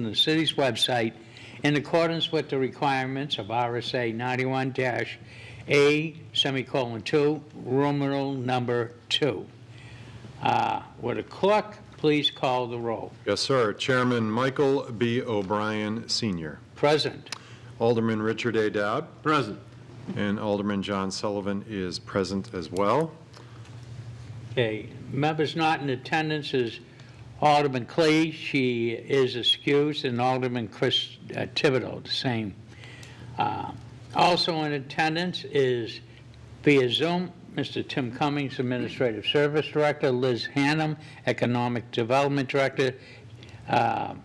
the city's website in accordance with the requirements of RSA 91-A:2, Roman number 2. Would a clerk please call the roll? Yes, sir. Chairman Michael B. O'Brien, Sr. Present. Alderman Richard A. Dowd. Present. And Alderman John Sullivan is present as well. Okay, members not in attendance is Alderman Clee, she is excused, and Alderman Chris Thibodeau, the same. Also in attendance is via Zoom, Mr. Tim Cummings, Administrative Service Director, Liz Hannum, Economic Development Director. I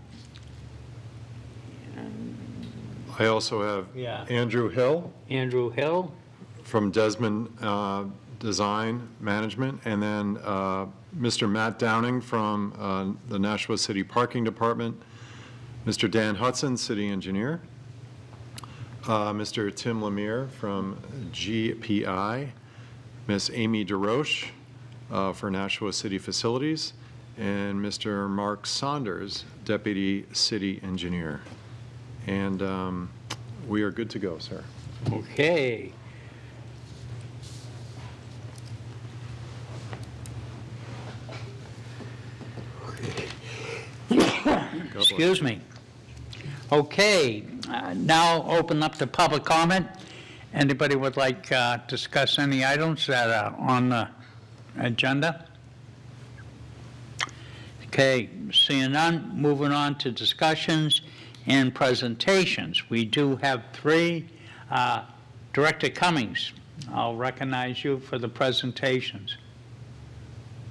also have Andrew Hill Andrew Hill. from Desmond Design Management, and then Mr. Matt Downing from the Nashua City Parking Department, Mr. Dan Hudson, City Engineer, Mr. Tim Lemire from GPI, Miss Amy DeRoche for Nashua City Facilities, and Mr. Mark Saunders, Deputy City Engineer. And we are good to go, sir. Okay. Excuse me. Okay, now open up to public comment. Anybody would like discuss any items that are on the agenda? Okay, seeing none, moving on to discussions and presentations. We do have 3. Director Cummings, I'll recognize you for the presentations.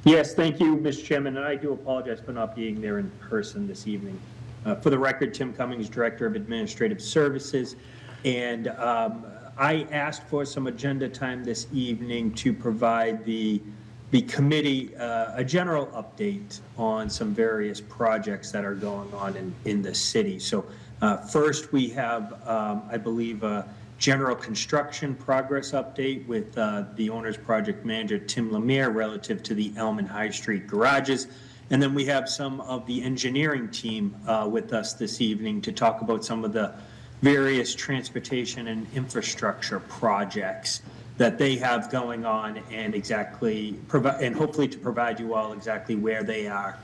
Yes, thank you, Mr. Chairman, and I do apologize for not being there in person this evening. For the record, Tim Cummings, Director of Administrative Services, and I asked for some agenda time this evening to provide the committee a general update on some various projects that are going on in the city. So first we have, I believe, a general construction progress update with the owner's project manager, Tim Lemire, relative to the Elm and High Street garages. And then we have some of the engineering team with us this evening to talk about some of the various transportation and infrastructure projects that they have going on, and exactly and hopefully to provide you all exactly where they are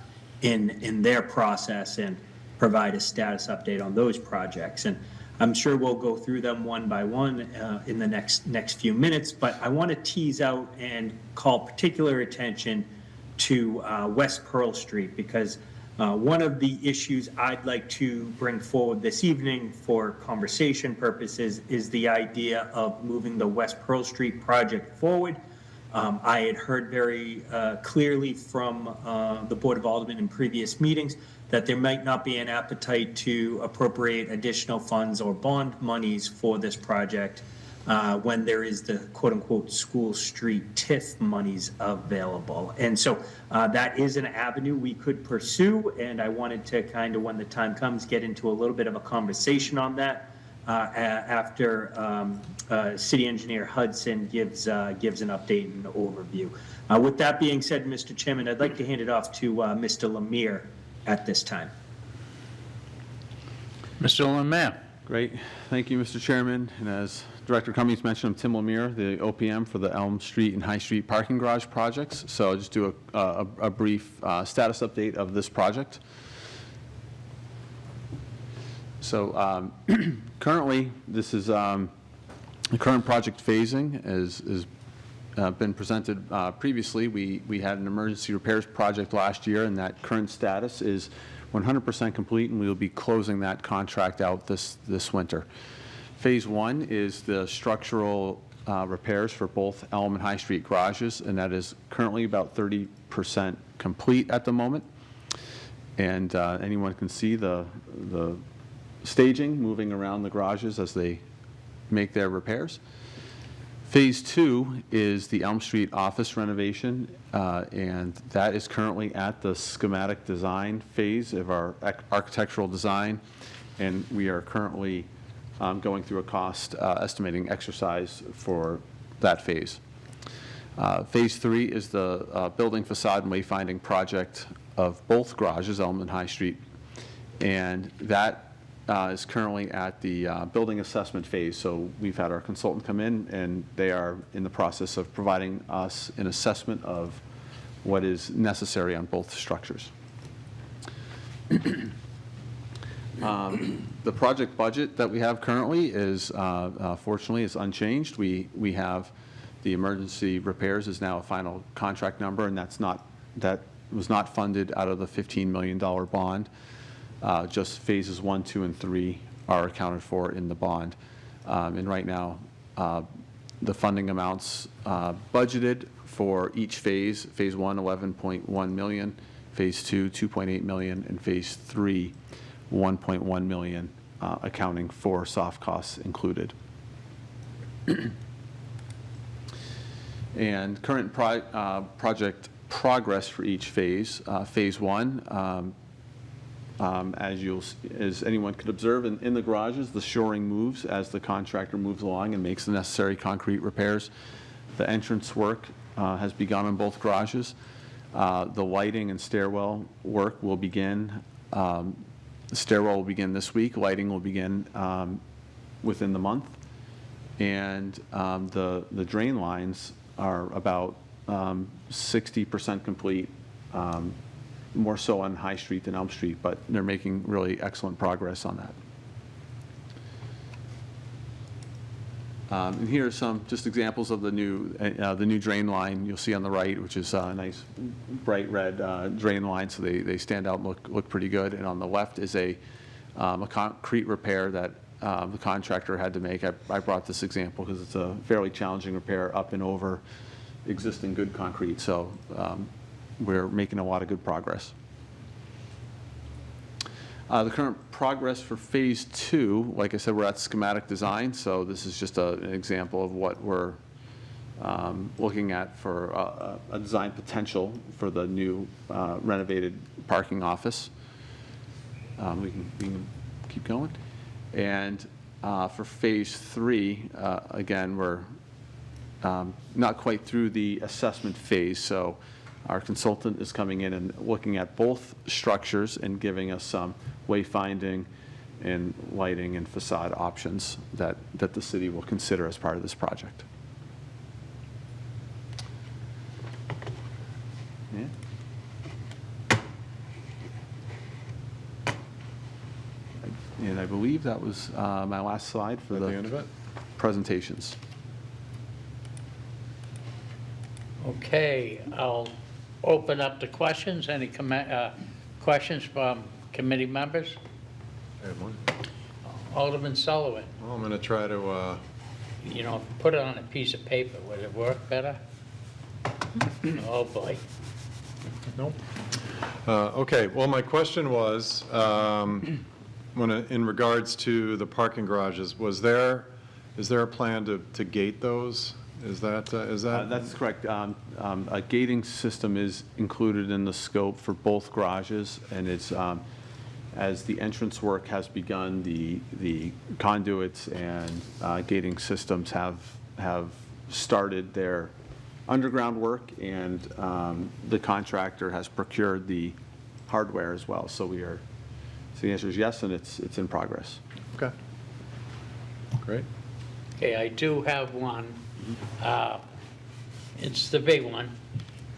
in their process and provide a status update on those projects. And I'm sure we'll go through them one by one in the next few minutes, but I want to tease out and call particular attention to West Pearl Street, because one of the issues I'd like to bring forward this evening for conversation purposes is the idea of moving the West Pearl Street project forward. I had heard very clearly from the Board of Aldermen in previous meetings that there might not be an appetite to appropriate additional funds or bond monies for this project when there is the quote-unquote school street TIF monies available. And so that is an avenue we could pursue, and I wanted to kind of, when the time comes, get into a little bit of a conversation on that after City Engineer Hudson gives an update and an overview. With that being said, Mr. Chairman, I'd like to hand it off to Mr. Lemire at this time. Mr. Lemire. Great. Thank you, Mr. Chairman. And as Director Cummings mentioned, I'm Tim Lemire, the OPM for the Elm Street and High Street parking garage projects. So I'll just do a brief status update of this project. So currently, this is the current project phasing is been presented previously. We had an emergency repairs project last year, and that current status is 100% complete, and we will be closing that contract out this winter. Phase 1 is the structural repairs for both Elm and High Street garages, and that is currently about 30% complete at the moment. And anyone can see the staging moving around the garages as they make their repairs. Phase 2 is the Elm Street office renovation, and that is currently at the schematic design phase of our architectural design, and we are currently going through a cost estimating exercise for that phase. Phase 3 is the building facade and wayfinding project of both garages, Elm and High Street, And that is currently at the building assessment phase. So we've had our consultant come in, and they are in the process of providing us an assessment of what is necessary on both structures. The project budget that we have currently is, fortunately, is unchanged. We have the emergency repairs is now a final contract number, and that was not funded out of the $15 million bond. Just phases 1, 2, and 3 are accounted for in the bond. And right now, the funding amounts budgeted for each phase, phase 1, 11.1 million, phase 2, 2.8 million, and phase 3, 1.1 million, accounting for soft costs included. And current project progress for each phase. Phase 1, as anyone could observe in the garages, the shoring moves as the contractor moves along and makes the necessary concrete repairs. The entrance work has begun on both garages. The lighting and stairwell work will begin. The stairwell will begin this week. Lighting will begin within the month. And the drain lines are about 60% complete, more so on High Street than Elm Street, but they're making really excellent progress on that. And here are some just examples of the new drain line you'll see on the right, which is a nice bright red drain line, so they stand out and look pretty good. And on the left is a concrete repair that the contractor had to make. I brought this example because it's a fairly challenging repair up and over existing good concrete, so we're making a lot of good progress. The current progress for phase 2, like I said, we're at schematic design, so this is just an example of what we're looking at for a design potential for the new renovated parking office. We can keep going. And for phase 3, again, we're not quite through the assessment phase, so our consultant is coming in and looking at both structures and giving us some wayfinding and lighting and facade options that the city will consider as part of this project. Yeah. And I believe that was my last slide for At the end of it? presentations. Okay, I'll open up to questions. Any questions from committee members? I have one. Alderman Sullivan, Well, I'm going to try to, put it on a piece of paper. Would it work better? Oh, boy. nope. Okay, well, my question was, in regards to the parking garages, is there a plan to gate those? Is that? That's correct. A gating system is included in the scope for both garages, and it's, as the entrance work has begun, the conduits and gating systems have started their underground work, and the contractor has procured the hardware as well. So the answer is yes, and it's in progress. Okay. Great. Okay, I do have one. It's the big one.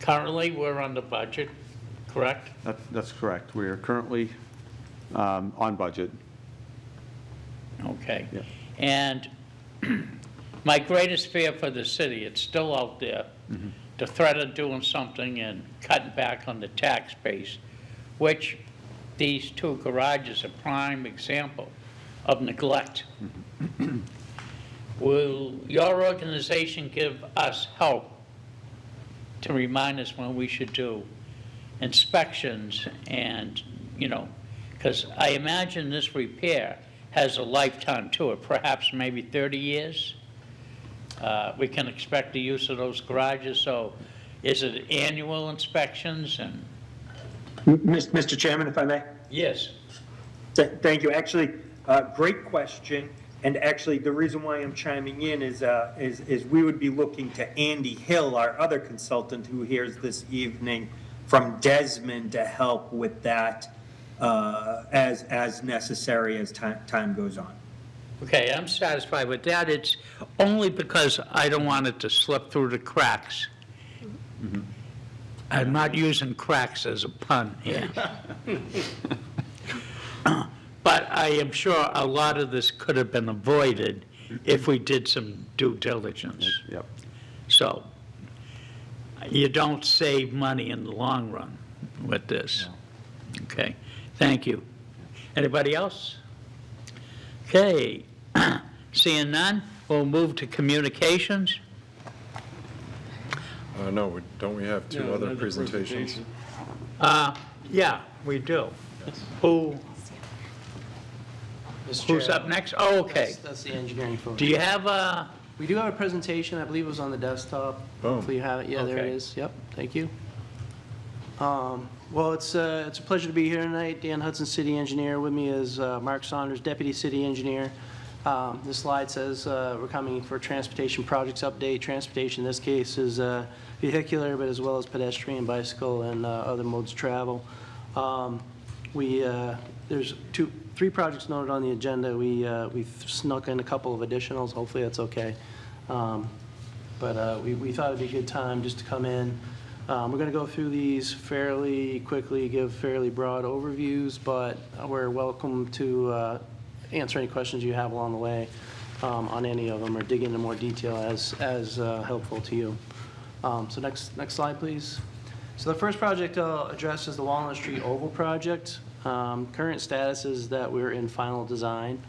Currently, we're under budget, correct? That's correct. We are currently on budget. Okay. Yeah. And my greatest fear for the city, it's still out there, the threat of doing something and cutting back on the tax base, which these two garages are prime example of neglect. Will your organization give us help to remind us when we should do inspections and, because I imagine this repair has a lifetime to it, perhaps maybe 30 years? We can expect the use of those garages, so is it annual inspections and? Mr. Chairman, if I may? Yes. Thank you. Actually, great question. And actually, the reason why I'm chiming in is we would be looking to Andy Hill, our other consultant who hears this evening from Desmond, to help with that. as necessary as time goes on. Okay, I'm satisfied with that. It's only because I don't want it to slip through the cracks. I'm not using cracks as a pun here. But I am sure a lot of this could have been avoided if we did some due diligence. Yep. So you don't save money in the long run with this. Okay, thank you. Anybody else? Okay, seeing none, we'll move to communications. No, don't we have two other presentations? Yeah, we do. Who's up next? Oh, okay. That's the engineering folks. Do you have a, We do have a presentation, I believe it was on the desktop. Boom. Hopefully you have it, yeah, there it Okay. is, yep, thank you. Well, it's a pleasure to be here tonight. Dan Hudson, city engineer. With me is Mark Saunders, deputy city engineer. This slide says we're coming for transportation projects update. Transportation in this case is vehicular, but as well as pedestrian, bicycle, and other modes of travel. There's three projects noted on the agenda. We've snuck in a couple of additionals. Hopefully that's okay. But we thought it'd be a good time just to come in. We're going to go through these fairly quickly, give fairly broad overviews, but we're welcome to answer any questions you have along the way on any of them, or dig into more detail as helpful to you. So next slide, please. So the first project I'll address is the Walnut Street Oval project. Current status is that we're in final design.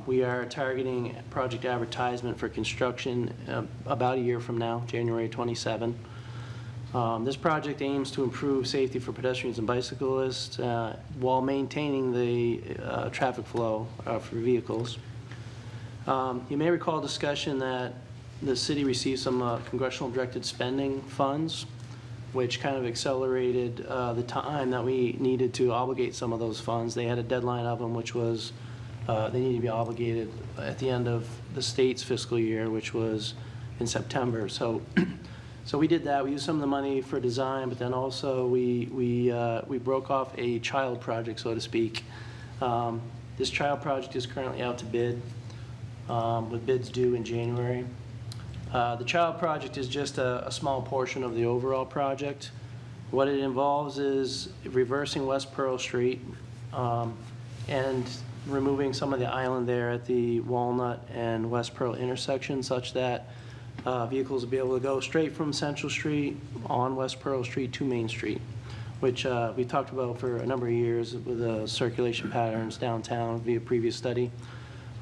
We are targeting project advertisement for construction about a year from now, January 27. This project aims to improve safety for pedestrians and bicyclists while maintaining the traffic flow for vehicles. You may recall discussion that the city received some congressional directed spending funds, which kind of accelerated the time that we needed to obligate some of those funds. They had a deadline of them, which was they needed to be obligated at the end of the state's fiscal year, which was in September. So we did that. We used some of the money for design, but then also we broke off a child project, so to speak. This child project is currently out to bid, with bids due in January. The child project is just a small portion of the overall project. What it involves is reversing West Pearl Street and removing some of the island there at the Walnut and West Pearl intersection, such that vehicles will be able to go straight from Central Street on West Pearl Street to Main Street, which we talked about for a number of years with the circulation patterns downtown via previous study.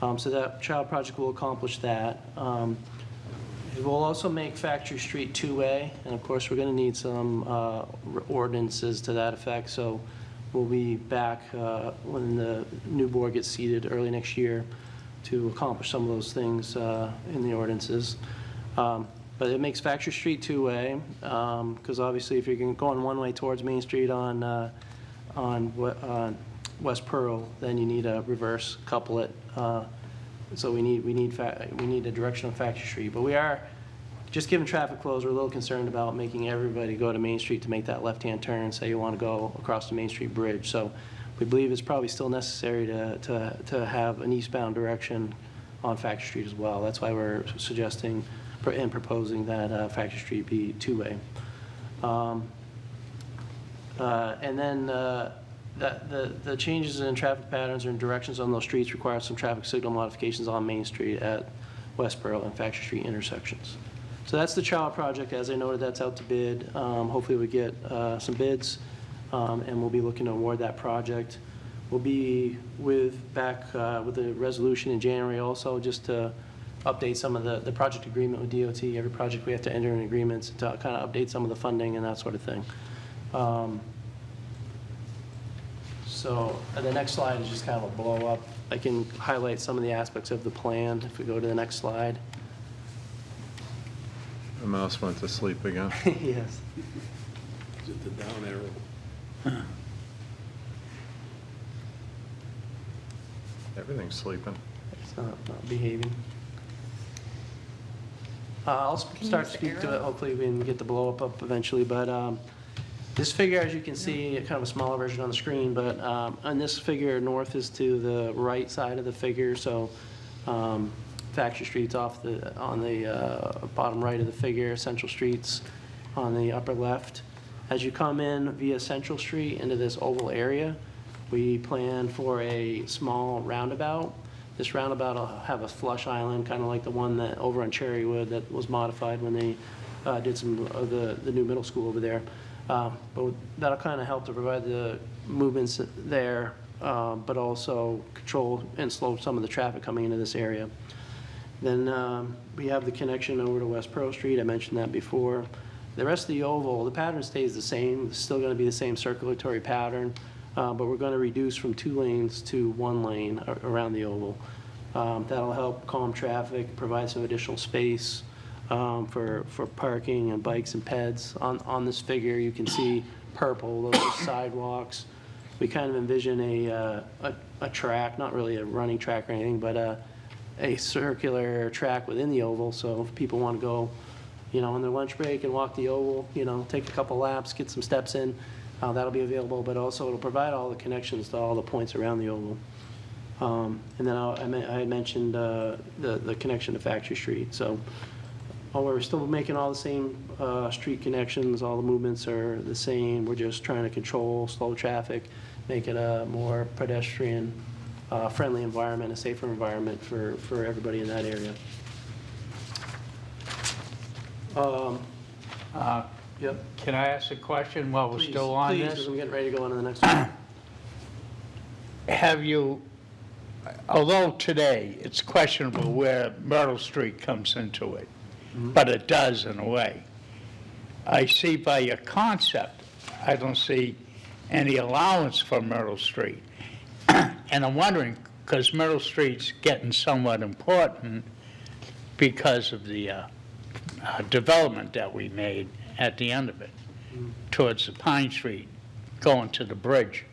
So that child project will accomplish that. It will also make Factory Street two-way, and of course, we're going to need some ordinances to that effect, so we'll be back when the new board gets seated early next year to accomplish some of those things in the ordinances. But it makes Factory Street two-way, because obviously if you're going one way towards Main Street on West Pearl, then you need a reverse couplet. So we need a direction on Factory Street. But we are, just given traffic flows, we're a little concerned about making everybody go to Main Street to make that left-hand turn, say you want to go across the Main Street Bridge. So we believe it's probably still necessary to have an eastbound direction on Factory Street as well. That's why we're suggesting and proposing that Factory Street be two-way. And then the changes in traffic patterns and directions on those streets require some traffic signal modifications on Main Street at West Pearl and Factory Street intersections. So that's the child project. As I noted, that's out to bid. Hopefully we get some bids, and we'll be looking to award that project. We'll be back with a resolution in January also, just to update some of the project agreement with DOT. Every project we have to enter in agreements to kind of update some of the funding and that sort of thing. So the next slide is just kind of a blow up. I can highlight some of the aspects of the plan if we go to the next slide. The mouse went to sleep again. Yes. Is it the down arrow? Everything's sleeping. It's not behaving. I'll start to speak to it. Hopefully we can get the blow up eventually. But This figure, as you can see, kind of a smaller version on the screen, but on this figure, north is to the right side of the figure, so Factory Street's on the bottom right of the figure, Central Street's on the upper left. As you come in via Central Street into this oval area, we plan for a small roundabout. This roundabout will have a flush island, kind of like the one that over on Cherrywood that was modified when they did some of the new middle school over there. But that'll kind of help to provide the movements there, but also control and slow some of the traffic coming into this area. Then we have the connection over to West Pearl Street. I mentioned that before. The rest of the oval, the pattern stays the same. It's still going to be the same circulatory pattern, but we're going to reduce from 2 lanes to 1 lane around the oval. That'll help calm traffic, provide some additional space for parking and bikes and peds. On this figure, you can see purple, those are sidewalks. We kind of envision a track, not really a running track or anything, but a circular track within the oval, so if people want to go, on their lunch break and walk the oval, take a couple laps, get some steps in, that'll be available, but also it'll provide all the connections to all the points around the oval. And then I mentioned the connection to Factory Street, so we're still making all the same street connections, all the movements are the same, we're just trying to control slow traffic, make it a more pedestrian friendly environment, a safer environment for everybody in that area. Yep. Can I ask a question while we're still on Please, this? because I'm getting ready to go on to the next one. Have you, although today it's questionable where Myrtle Street comes into it, but it does in a way. I see by your concept, I don't see any allowance for Myrtle Street. And I'm wondering, because Myrtle Street's getting somewhat important because of the development that we made at the end of it, towards the Pine Street, going to the bridge.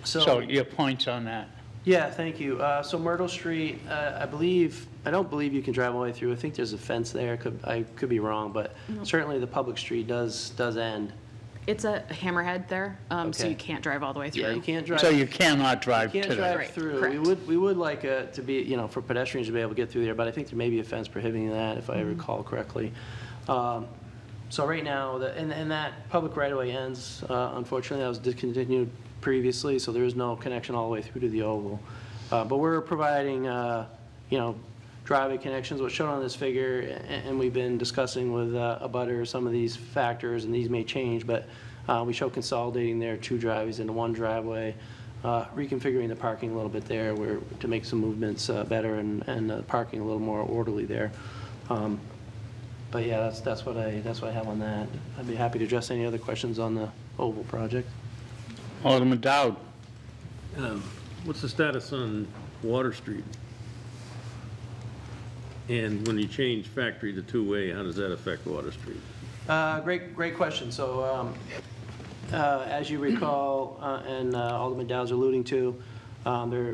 So your points on that? Yeah, thank you. So Myrtle Street, I don't believe you can drive all the way through. I think there's a fence there. I could be wrong, but certainly the public street does end. It's a hammerhead there, so Okay. you can't drive all the way through. Yeah, you can't drive. So you cannot drive You to can't that? drive Right, through. correct. We would like to be, for pedestrians to be able to get through there, but I think there may be a fence prohibiting that, if I recall correctly. So right now, and that public right-of-way ends, unfortunately, that was discontinued previously, so there is no connection all the way through to the oval. But we're providing, driveway connections, what's shown on this figure, and we've been discussing with abutters some of these factors, and these may change, but we show consolidating their 2 driveways into 1 driveway, reconfiguring the parking a little bit there to make some movements better and parking a little more orderly there. But yeah, that's what I have on that. I'd be happy to address any other questions on the oval project. Alderman Dowd? What's the status on Water Street? And when you change Factory to 2-way, how does that affect Water Street? Great question. So as you recall, and Alderman Dowd's alluding to,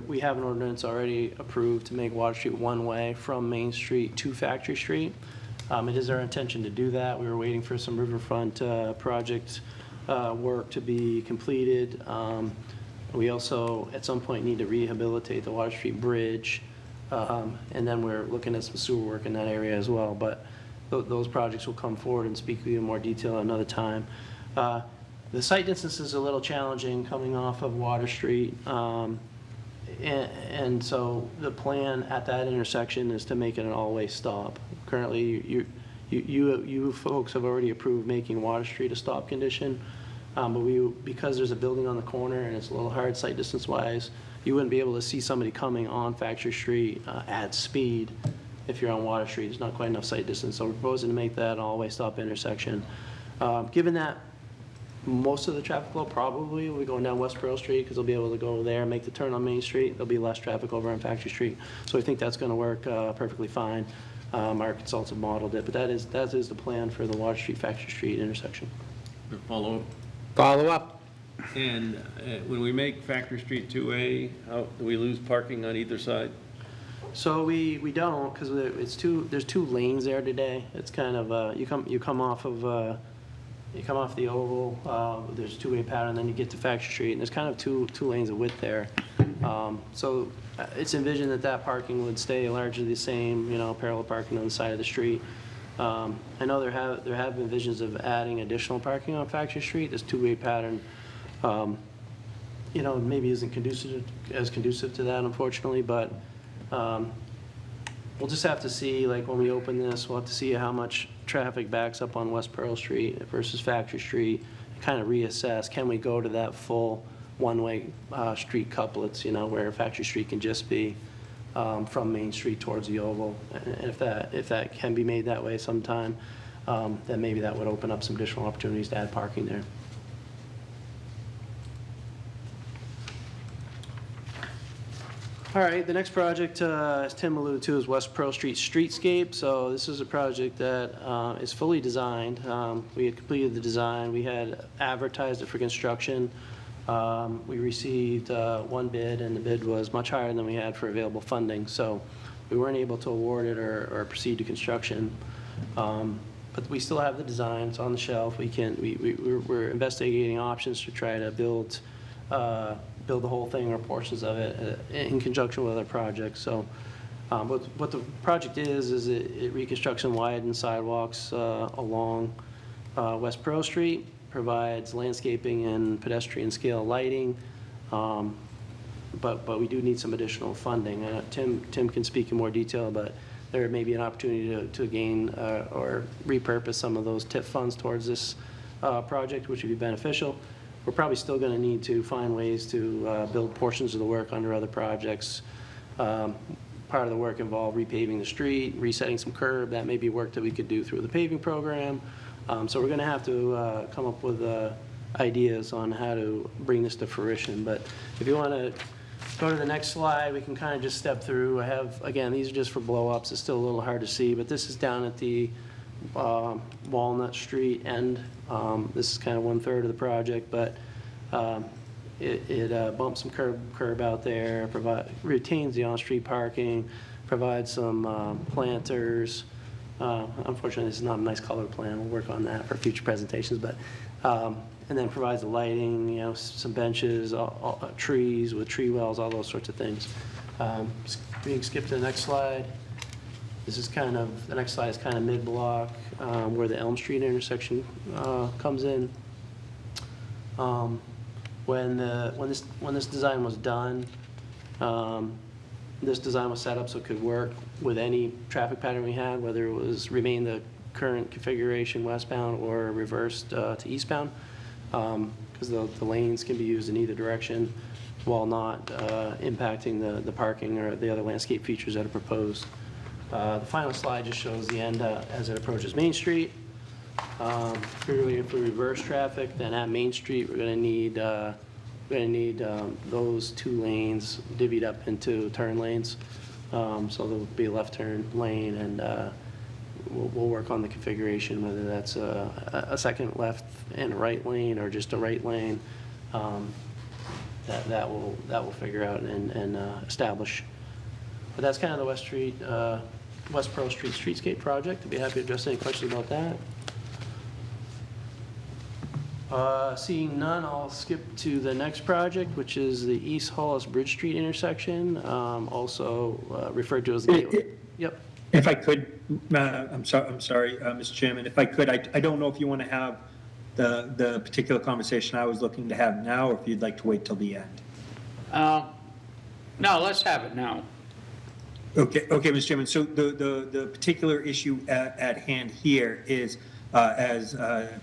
we have an ordinance already approved to make Water Street 1-way from Main Street to Factory Street. It is our intention to do that. We were waiting for some riverfront project work to be completed. We also, at some point, need to rehabilitate the Water Street Bridge, and then we're looking at some sewer work in that area as well. But those projects will come forward and speak with you in more detail another time. The site distance is a little challenging coming off of Water Street, and so the plan at that intersection is to make it an all-way stop. Currently, you folks have already approved making Water Street a stop condition, but because there's a building on the corner and it's a little hard site distance-wise, you wouldn't be able to see somebody coming on Factory Street at speed if you're on Water Street. There's not quite enough site distance, so we're proposing to make that an all-way stop intersection. Given that most of the traffic flow probably will be going down West Pearl Street, because they'll be able to go there and make the turn on Main Street. There'll be less traffic over on Factory Street. So I think that's going to work perfectly fine. Our consultant modeled it, but that is the plan for the Water Street, Factory Street intersection. Follow. Follow up? And when we make Factory Street 2-way, how do we lose parking on either side? So we don't, because there's 2 lanes there today. It's kind of, you come off of you come off the oval, there's a two-way pattern, then you get to Factory Street, and there's kind of two lanes of width there. So it's envisioned that that parking would stay largely the same, you know, parallel parking on the side of the street. I know there have been visions of adding additional parking on Factory Street. This two-way pattern, you know, maybe isn't conducive to that, unfortunately, but we'll just have to see, like, when we open this, we'll have to see how much traffic backs up on West Pearl Street versus Factory Street, and kind of reassess, can we go to that full one-way street couplets, you know, where Factory Street can just be from Main Street towards the Oval. And if that can be made that way sometime, then maybe that would open up some additional opportunities to add parking there. All right, the next project, as Tim alluded to, is West Pearl Street Streetscape. So this is a project that is fully designed. We had completed the design. We had advertised it for construction. We received one bid, and the bid was much higher than we had for available funding. So we weren't able to award it or proceed to construction. But we still have the design. It's on the shelf. We're investigating options to try to build the whole thing or portions of it in conjunction with other projects. So what the project is it reconstructs and widens sidewalks along West Pearl Street, provides landscaping and pedestrian scale lighting, but we do need some additional funding. Tim can speak in more detail, but there may be an opportunity to gain or repurpose some of those TIF funds towards this project, which would be beneficial. We're probably still going to need to find ways to build portions of the work under other projects. Part of the work involved repaving the street, resetting some curb. That may be work that we could do through the paving program. So we're going to have to come up with ideas on how to bring this to fruition. But if you want to go to the next slide, we can kind of just step through. I have, again, these are just for blow-ups. It's still a little hard to see, but this is down at the Walnut Street end. This is kind of 1/3 of the project, but it bumps some curb out there, retains the on-street parking, provides some planters. Unfortunately, this is not a nice color plan. We'll work on that for future presentations, but and then provides the lighting, you know, some benches, trees with tree wells, all those sorts of things. We can skip to the next slide. This is kind of, the next slide is kind of mid-block where the Elm Street intersection comes in. When this design was done, this design was set up so it could work with any traffic pattern we had, whether it was remain the current configuration westbound or reversed to eastbound, because the lanes can be used in either direction while not impacting the parking or the other landscape features that are proposed. The final slide just shows the end as it approaches Main Street. Clearly, if we reverse traffic, then at Main Street, we're going to need those two lanes divvied up into turn lanes. So there'll be a left turn lane, and we'll work on the configuration, whether that's a second left and a right lane or just a right lane. That we'll figure out and establish. But that's kind of the West Pearl Street Streetscape project. I'd be happy to address any questions about that. Seeing none, I'll skip to the next project, which is the East Hollis Bridge Street intersection, also referred to as the gateway. Yep. If I could, I'm sorry, Mr. Chairman, if I could, I don't know if you want to have the particular conversation I was looking to have now, or if you'd like to wait till the end. No, let's have it now. Okay, Mr. Chairman, so the particular issue at hand here is, as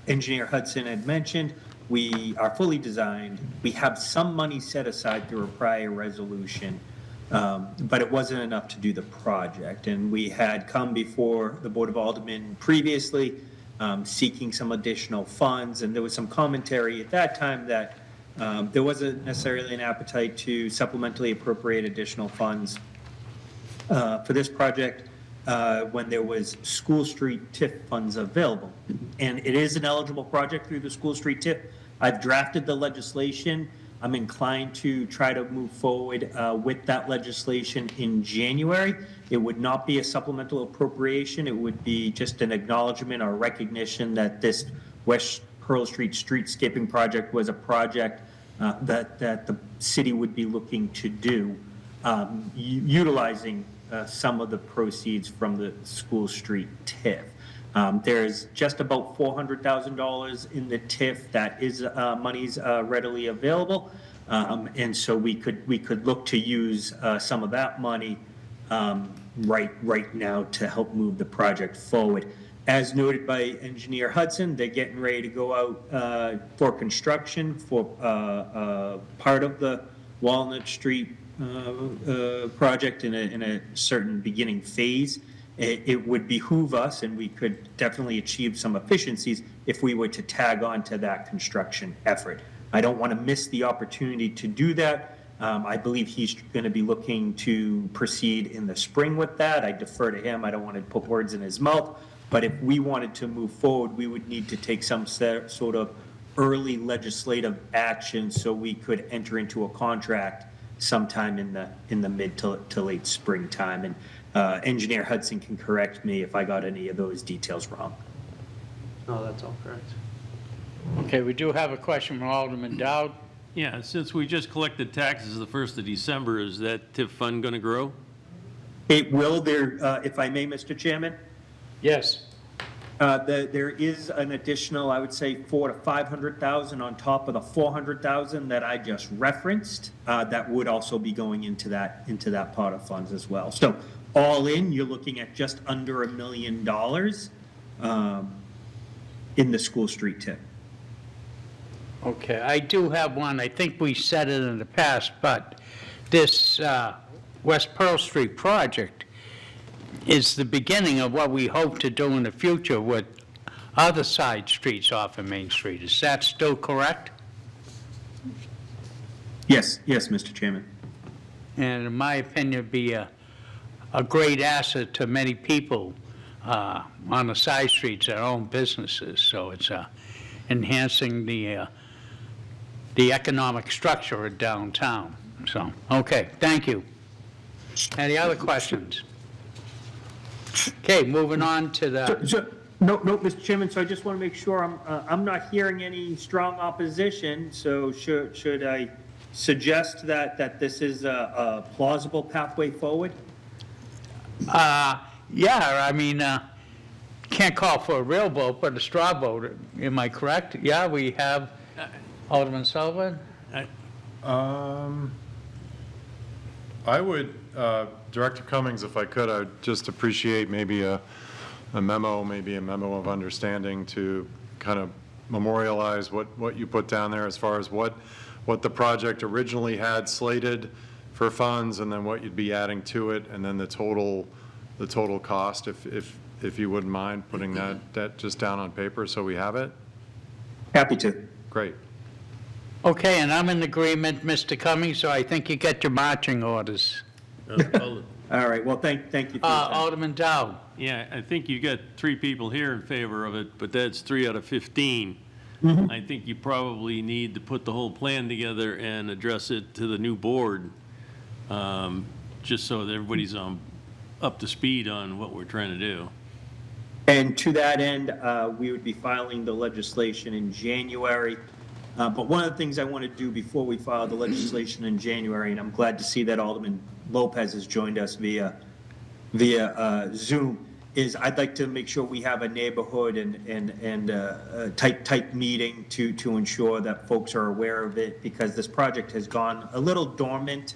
Engineer Hudson had mentioned, we are fully designed. We have some money set aside through a prior resolution, but it wasn't enough to do the project. And we had come before the Board of Aldermen previously, seeking some additional funds, and there was some commentary at that time that there wasn't necessarily an appetite to supplementally appropriate additional funds for this project when there was School Street TIF funds available. And it is an eligible project through the School Street TIF. I've drafted the legislation. I'm inclined to try to move forward with that legislation in January. It would not be a supplemental appropriation. It would be just an acknowledgement or recognition that this West Pearl Street streetscaping project was a project that the city would be looking to do, utilizing some of the proceeds from the School Street TIF. There's just about $400,000 in the TIF that is monies readily available, and so we could look to use some of that money right now to help move the project forward. As noted by Engineer Hudson, they're getting ready to go out for construction for part of the Walnut Street project in a certain beginning phase. It would behoove us, and we could definitely achieve some efficiencies if we were to tag on to that construction effort. I don't want to miss the opportunity to do that. I believe he's going to be looking to proceed in the spring with that. I defer to him. I don't want to put words in his mouth. But if we wanted to move forward, we would need to take some sort of early legislative action so we could enter into a contract sometime in the mid to late springtime. And Engineer Hudson can correct me if I got any of those details wrong. No, that's all correct. Okay, we do have a question from Alderman Dowd. Yeah, since we just collected taxes the 1st of December, is that TIF fund going to grow? It will, if I may, Mr. Chairman. Yes. There is an additional, I would say, $400,000 to $500,000 on top of the $400,000 that I just referenced. That would also be going into that pot of funds as well. So all in, you're looking at just under $1 million in the School Street TIF. Okay, I do have one. I think we said it in the past, but this West Pearl Street project is the beginning of what we hope to do in the future with other side streets off of Main Street. Is that still correct? Yes, Mr. Chairman. And in my opinion, be a great asset to many people on the side streets that own businesses. So it's enhancing the economic structure of downtown. So, okay, thank you. Any other questions? Okay, moving on to the, No, Mr. Chairman, so I just want to make sure I'm not hearing any strong opposition, so should I suggest that this is a plausible pathway forward? yeah, I mean, can't call for a real vote, but a straw vote. Am I correct? Yeah, we have Alderman Sullivan? I would, Director Cummings, if I could, I would just appreciate maybe a memo of understanding to kind of memorialize what you put down there as far as what the project originally had slated for funds, and then what you'd be adding to it, and then the total cost, if you wouldn't mind putting that just down on paper so we have it. Happy to. Great. Okay, and I'm in agreement, Mr. Cummings, so I think you get your marching orders. Well, All right, well, thank you for your time. Alderman Dowd? yeah, I think you got 3 people here in favor of it, but that's 3 out of 15. I think you probably need to put the whole plan together and address it to the new board, just so that everybody's up to speed on what we're trying to do. And to that end, we would be filing the legislation in January. But one of the things I want to do before we file the legislation in January, and I'm glad to see that Alderman Lopez has joined us via Zoom, is I'd like to make sure we have a neighborhood and a tight meeting to ensure that folks are aware of it, because this project has gone a little dormant.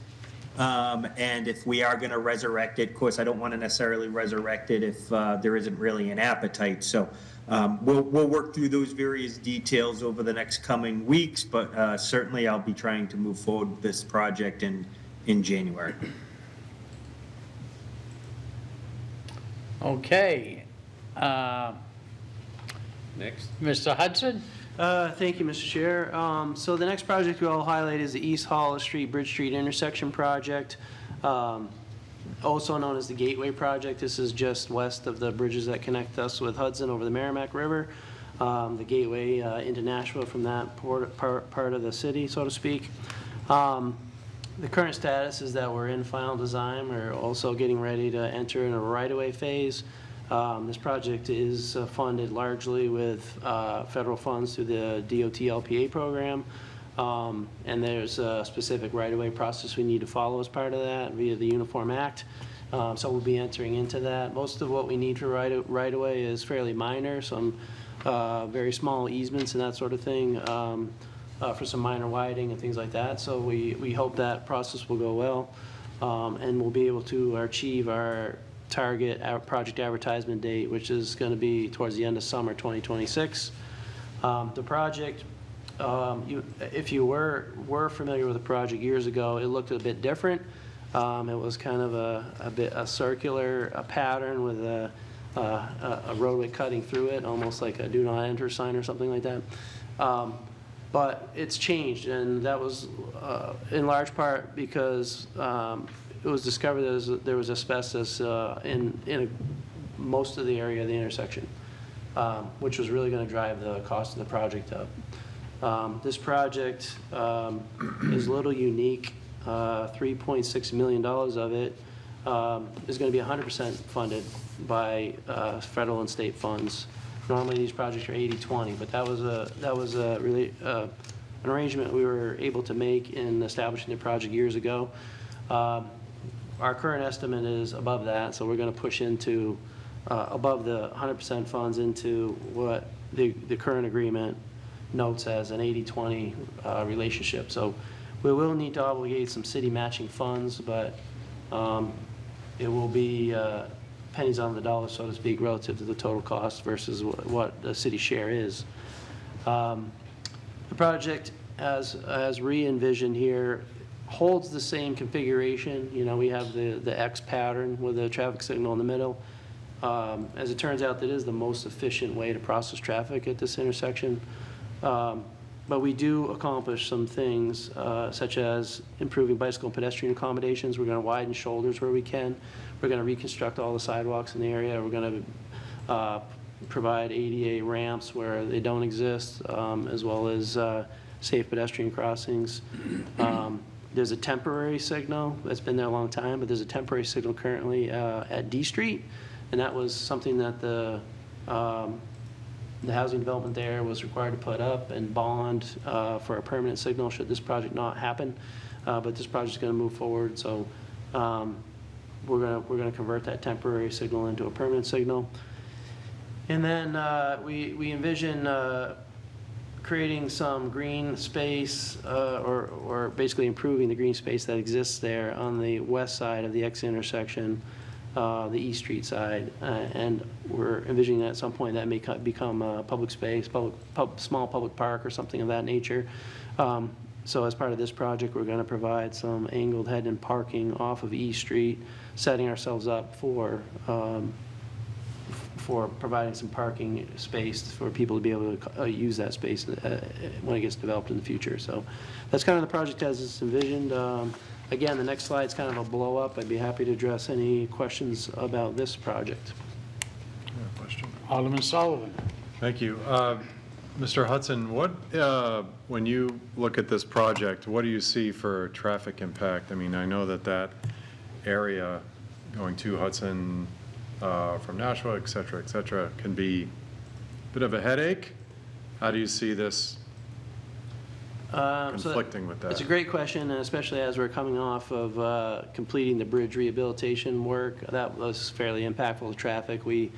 And if we are going to resurrect it, of course, I don't want to necessarily resurrect it if there isn't really an appetite. So we'll work through those various details over the next coming weeks, but certainly I'll be trying to move forward with this project in January. Okay. Next. Mr. Hudson? Thank you, Mr. Chair. So the next project we'll highlight is the East Hollis Street, Bridge Street intersection project, also known as the Gateway Project. This is just west of the bridges that connect us with Hudson over the Merrimack River. The gateway into Nashville from that part of the city, so to speak. The current status is that we're in final design. We're also getting ready to enter in a right-of-way phase. This project is funded largely with federal funds through the DOT LPA program, and there's a specific right-of-way process we need to follow as part of that via the Uniform Act. So we'll be entering into that. Most of what we need for right-of-way is fairly minor, some very small easements and that sort of thing, for some minor widening and things like that. So we hope that process will go well, and we'll be able to achieve our target project advertisement date, which is going to be towards the end of summer 2026. The project, if you were familiar with the project years ago, it looked a bit different. It was kind of a circular pattern with a roadway cutting through it, almost like a do not enter sign or something like that. But it's changed, and that was in large part because it was discovered there was asbestos in most of the area of the intersection, which was really going to drive the cost of the project up. This project is a little unique. $3.6 million of it is going to be 100% funded by federal and state funds. Normally, these projects are 80-20, but that was a really an arrangement we were able to make in establishing the project years ago. Our current estimate is above that, so we're going to push into above the 100% funds into what the current agreement notes as an 80-20 relationship. So we will need to obligate some city matching funds, but it will be pennies on the dollar, so to speak, relative to the total cost versus what the city share is. The project, as re-envisioned here, holds the same configuration. You know, we have the X pattern with a traffic signal in the middle. As it turns out, that is the most efficient way to process traffic at this intersection. But we do accomplish some things, such as improving bicycle and pedestrian accommodations. We're going to widen shoulders where we can. We're going to reconstruct all the sidewalks in the area. We're going to provide ADA ramps where they don't exist, as well as safe pedestrian crossings. There's a temporary signal that's been there a long time, but there's a temporary signal currently at D Street, and that was something that the housing development there was required to put up and bond for a permanent signal should this project not happen. But this project is going to move forward, so we're going to convert that temporary signal into a permanent signal. And then we envision creating some green space or basically improving the green space that exists there on the west side of the X intersection, the East Street side, and we're envisioning that at some point that may become a public space, small public park or something of that nature. So as part of this project, we're going to provide some angled head-in parking off of East Street, setting ourselves up for providing some parking space for people to be able to use that space when it gets developed in the future. So that's kind of the project as it's envisioned. Again, the next slide's kind of a blow-up. I'd be happy to address any questions about this project. Question. Alderman Sullivan. Thank you. Mr. Hudson, when you look at this project, what do you see for traffic impact? I mean, I know that area going to Hudson from Nashua, et cetera, can be a bit of a headache. How do you see this conflicting with that? It's a great question, and especially as we're coming off of completing the bridge rehabilitation work. That was fairly impactful to traffic. We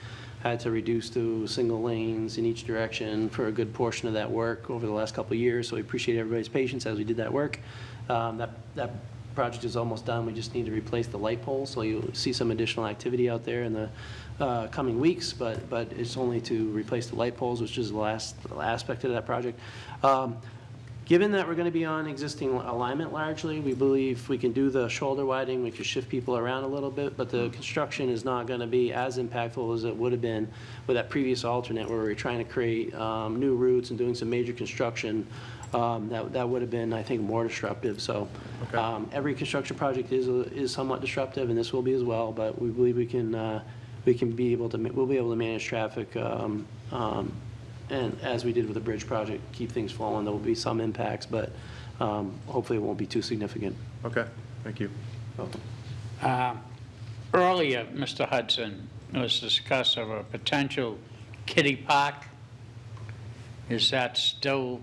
had to reduce to single lanes in each direction for a good portion of that work over the last couple of years, so we appreciate everybody's patience as we did that work. That project is almost done. We just need to replace the light poles, so you'll see some additional activity out there in the coming weeks, but it's only to replace the light poles, which is the last aspect of that project. Given that we're going to be on existing alignment largely, we believe we can do the shoulder widening, we can shift people around a little bit, but the construction is not going to be as impactful as it would have been with that previous alternate where we were trying to create new routes and doing some major construction. That would have been, I think, more disruptive. So okay. Every construction project is somewhat disruptive, and this will be as well, but we believe we'll be able to manage traffic and as we did with the bridge project, keep things flowing. There will be some impacts, but hopefully it won't be too significant. Okay, thank you. Welcome. Earlier, Mr. Hudson, was discussed of a potential kiddie park. Is that still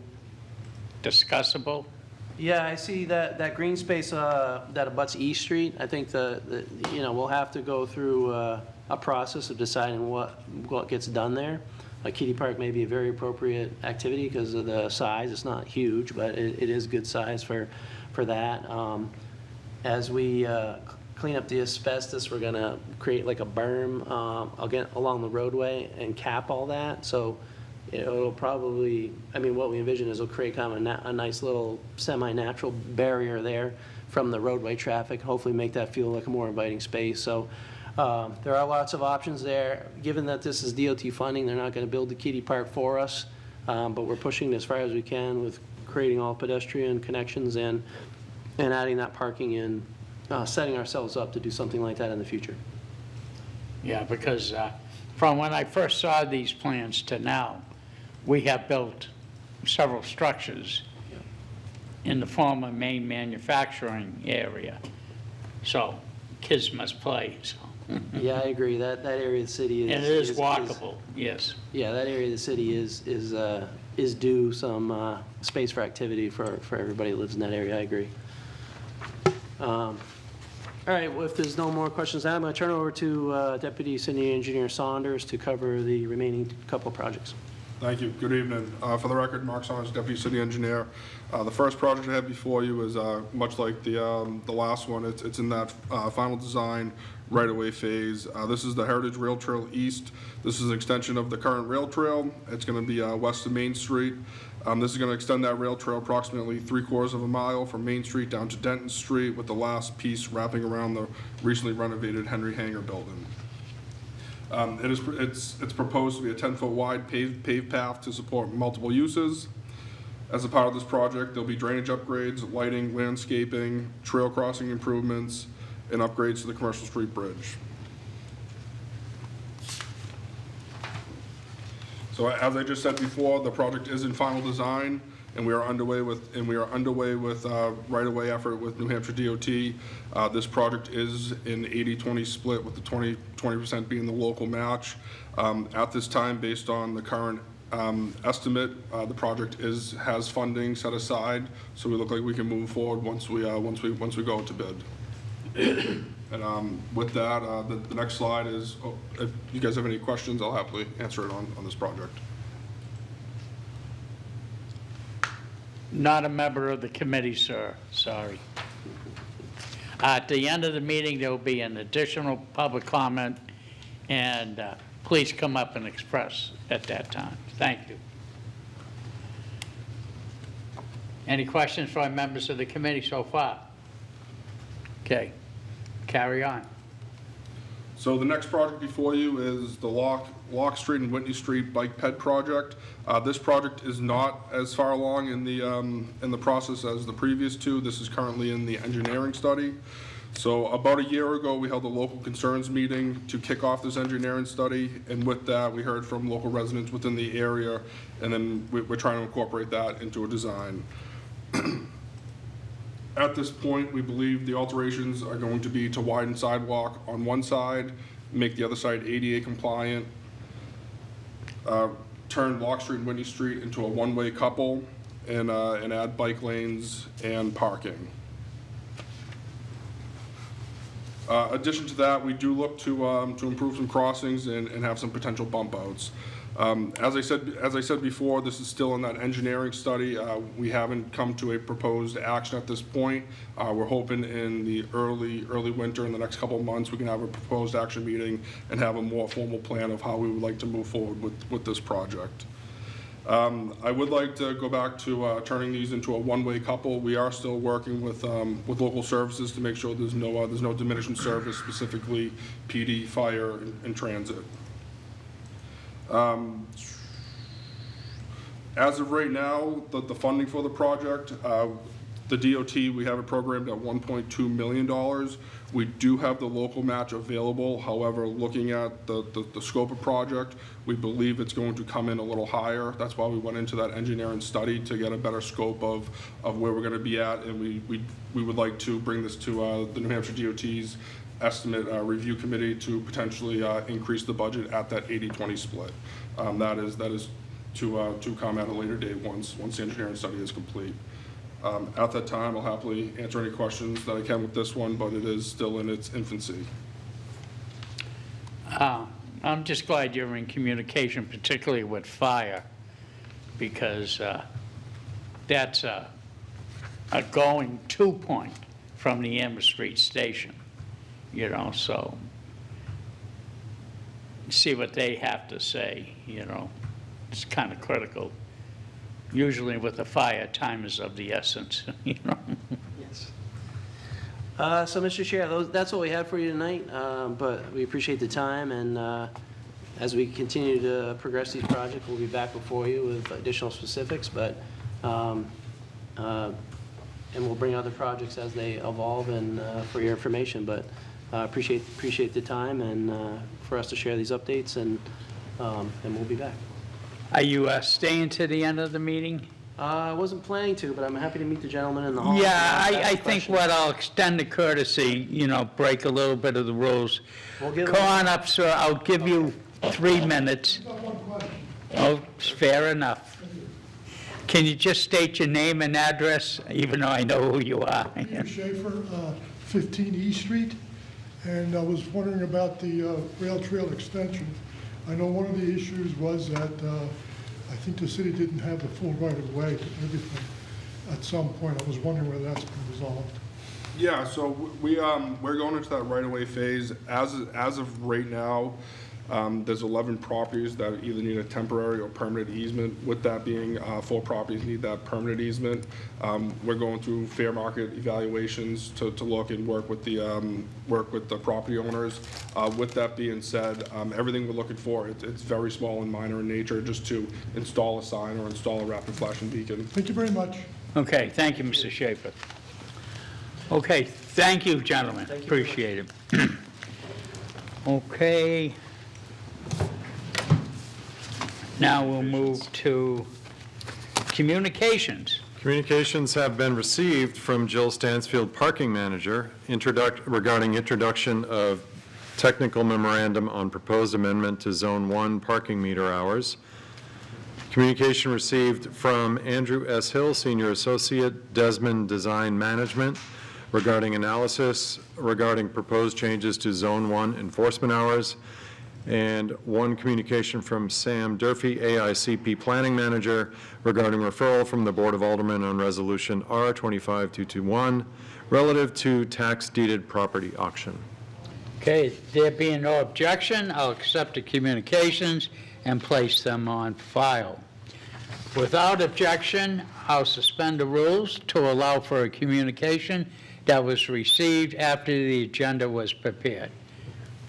discussable? Yeah, I see that green space that abuts East Street. I think we'll have to go through a process of deciding what gets done there. A kiddie park may be a very appropriate activity because of the size. It's not huge, but it is good size for that. As we clean up the asbestos, we're going to create like a berm again along the roadway and cap all that. So it'll probably, what we envision is it'll create kind of a nice little semi-natural barrier there from the roadway traffic, hopefully make that feel like a more inviting space. So there are lots of options there. Given that this is DOT funding, they're not going to build the kiddie park for us, but we're pushing as far as we can with creating all pedestrian connections and adding that parking in, setting ourselves up to do something like that in the future. Yeah, because from when I first saw these plans to now, we have built several structures in the former main manufacturing area. So kids must play, so. Yeah, I agree. That area of the city is. And it is walkable, yes. Yeah, that area of the city is due some space for activity for everybody that lives in that area. I agree. All right, well, if there's no more questions, I'm going to turn over to Deputy City Engineer Saunders to cover the remaining couple projects. Thank you. Good evening. For the record, Mark Saunders, Deputy City Engineer. The first project I have before you is much like the last one. It's in that final design right-of-way phase. This is the Heritage Rail Trail East. This is an extension of the current rail trail. It's going to be west of Main Street. This is going to extend that rail trail approximately 3/4 of a mile from Main Street down to Denton Street, with the last piece wrapping around the recently renovated Henry Hangar building. It's proposed to be a 10-foot wide paved path to support multiple uses. As a part of this project, there'll be drainage upgrades, lighting, landscaping, trail crossing improvements, and upgrades to the Commercial Street Bridge. So as I just said before, the project is in final design, and we are underway with right-of-way effort with New Hampshire DOT. This project is an 80-20 split, with the 20% being the local match. At this time, based on the current estimate, the project has funding set aside, so we look like we can move forward once we go out to bid. And with that, the next slide is, if you guys have any questions, I'll happily answer it on this project. Not a member of the committee, sir, sorry. At the end of the meeting, there will be an additional public comment, and please come up and express at that time. Thank you. Any questions from members of the committee so far? Okay, carry on. So the next project before you is the Lock Street and Whitney Street Bike Ped project. This project is not as far along in the process as the previous two. This is currently in the engineering study. So about a year ago, we held a local concerns meeting to kick off this engineering study, and with that, we heard from local residents within the area, and then we're trying to incorporate that into a design. At this point, we believe the alterations are going to be to widen sidewalk on one side, make the other side ADA compliant, turn Lock Street and Whitney Street into a one-way couple, and add bike lanes and parking. Addition to that, we do look to improve some crossings and have some potential bump outs. As I said before, this is still in that engineering study. We haven't come to a proposed action at this point. We're hoping in the early winter, in the next couple of months, we can have a proposed action meeting and have a more formal plan of how we would like to move forward with this project. I would like to go back to turning these into a one-way couple. We are still working with local services to make sure there's no diminishing service, specifically PD, fire, and transit. As of right now, the funding for the project, the DOT, we have it programmed at $1.2 million. We do have the local match available. However, looking at the scope of project, we believe it's going to come in a little higher. That's why we went into that engineering study, to get a better scope of where we're going to be at, and we would like to bring this to the New Hampshire DOT's estimate review committee to potentially increase the budget at that 80-20 split. That is to come at a later date once the engineering study is complete. At that time, I'll happily answer any questions that I can with this one, but it is still in its infancy. I'm just glad you're in communication, particularly with fire, because that's a going-to point from the Amber Street station, so see what they have to say, it's kind of critical. Usually with the fire, time is of the essence, Yes. So, Mr. Chair, that's what we have for you tonight, but we appreciate the time, and as we continue to progress these projects, we'll be back before you with additional specifics, but, and we'll bring other projects as they evolve and for your information, but appreciate the time and for us to share these updates, and we'll be back. Are you staying to the end of the meeting? I wasn't planning to, but I'm happy to meet the gentleman in the hall. Yeah, and ask I think questions. what I'll extend the courtesy, break a little bit of the rules. We'll give Come on up, sir, I'll give you 3 minutes. Oh, fair enough. Can you just state your name and address, even though I know who you are? Peter Schaefer, 15 E Street, and I was wondering about the rail trail extension. I know one of the issues was that I think the city didn't have the full right-of-way to everything at some point. I was wondering whether that's been resolved. Yeah, so we're going into that right-of-way phase. As of right now, there's 11 properties that either need a temporary or permanent easement. With that being, 4 properties need that permanent easement. We're going through fair market evaluations to look and work with the property owners. With that being said, everything we're looking for, it's very small and minor in nature, just to install a sign or install a rapid flashing beacon. Thank you very much. Okay, thank you, Mr. Schaefer. Okay, thank you, gentlemen, Thank you very appreciate it. Okay. Now we'll move to communications. Communications have been received from Jill Stansfield, Parking Manager, regarding introduction of technical memorandum on proposed amendment to Zone 1 parking meter hours. Communication received from Andrew S. Hill, Senior Associate, Desmond Design Management, regarding analysis regarding proposed changes to Zone 1 enforcement hours. And one communication from Sam Durfee, AICP Planning Manager, regarding referral from the Board of Aldermen on Resolution R-25221 relative to tax deeded property auction. Okay, there being no objection, I'll accept the communications and place them on file. Without objection, I'll suspend the rules to allow for a communication that was received after the agenda was prepared.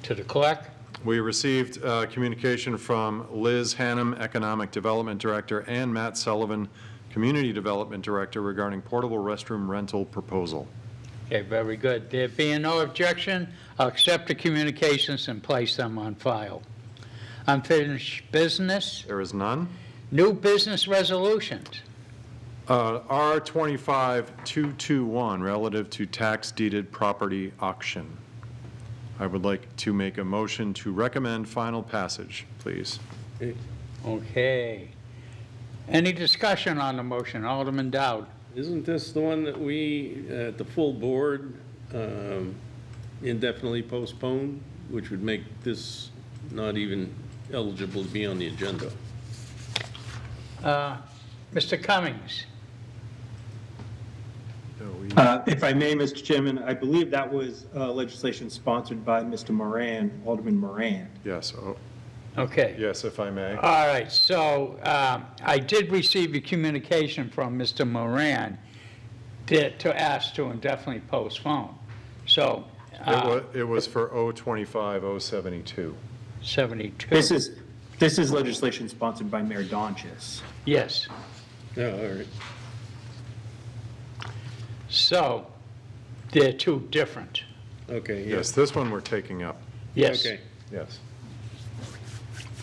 To the clerk. We received communication from Liz Hannum, Economic Development Director, and Matt Sullivan, Community Development Director, regarding portable restroom rental proposal. Okay, very good. There being no objection, I'll accept the communications and place them on file. Unfinished business, There is none. new business resolutions. R-25221, relative to tax deeded property auction. I would like to make a motion to recommend final passage, please. Okay. Any discussion on the motion? Alderman Dowd. Isn't this the one that we, at the full board, indefinitely postponed, which would make this not even eligible to be on the agenda? Mr. Cummings. If I may, Mr. Chairman, I believe that was legislation sponsored by Mr. Moran, Alderman Moran. Yes, Okay. yes, if I may. All right, so I did receive a communication from Mr. Moran to ask to indefinitely postpone. So, It was for 025-072. 72. This is legislation sponsored by Mayor Donchis. Yes. Oh, all right. So, they're two different. Okay, Yes, yes. this one we're taking up. Yes. Okay. Yes.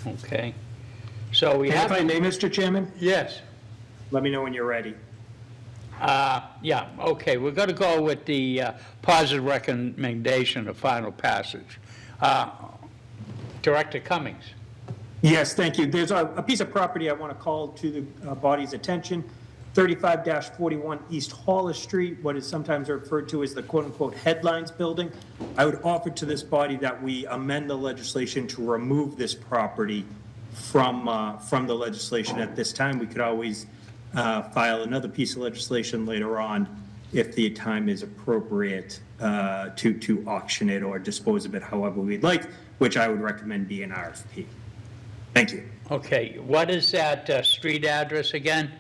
Okay. So we If I have, may, Mr. Chairman, yes. let me know when you're ready. Yeah, okay, we're going to go with the positive recommendation of final passage. Director Cummings. Yes, thank you. There's a piece of property I want to call to the body's attention, 35-41 East Hollis Street, what is sometimes referred to as the quote-unquote headlines building. I would offer to this body that we amend the legislation to remove this property from the legislation at this time. We could always file another piece of legislation later on if the time is appropriate to auction it or dispose of it however we'd like, which I would recommend be an RFP. Thank you. Okay, what is that street address again?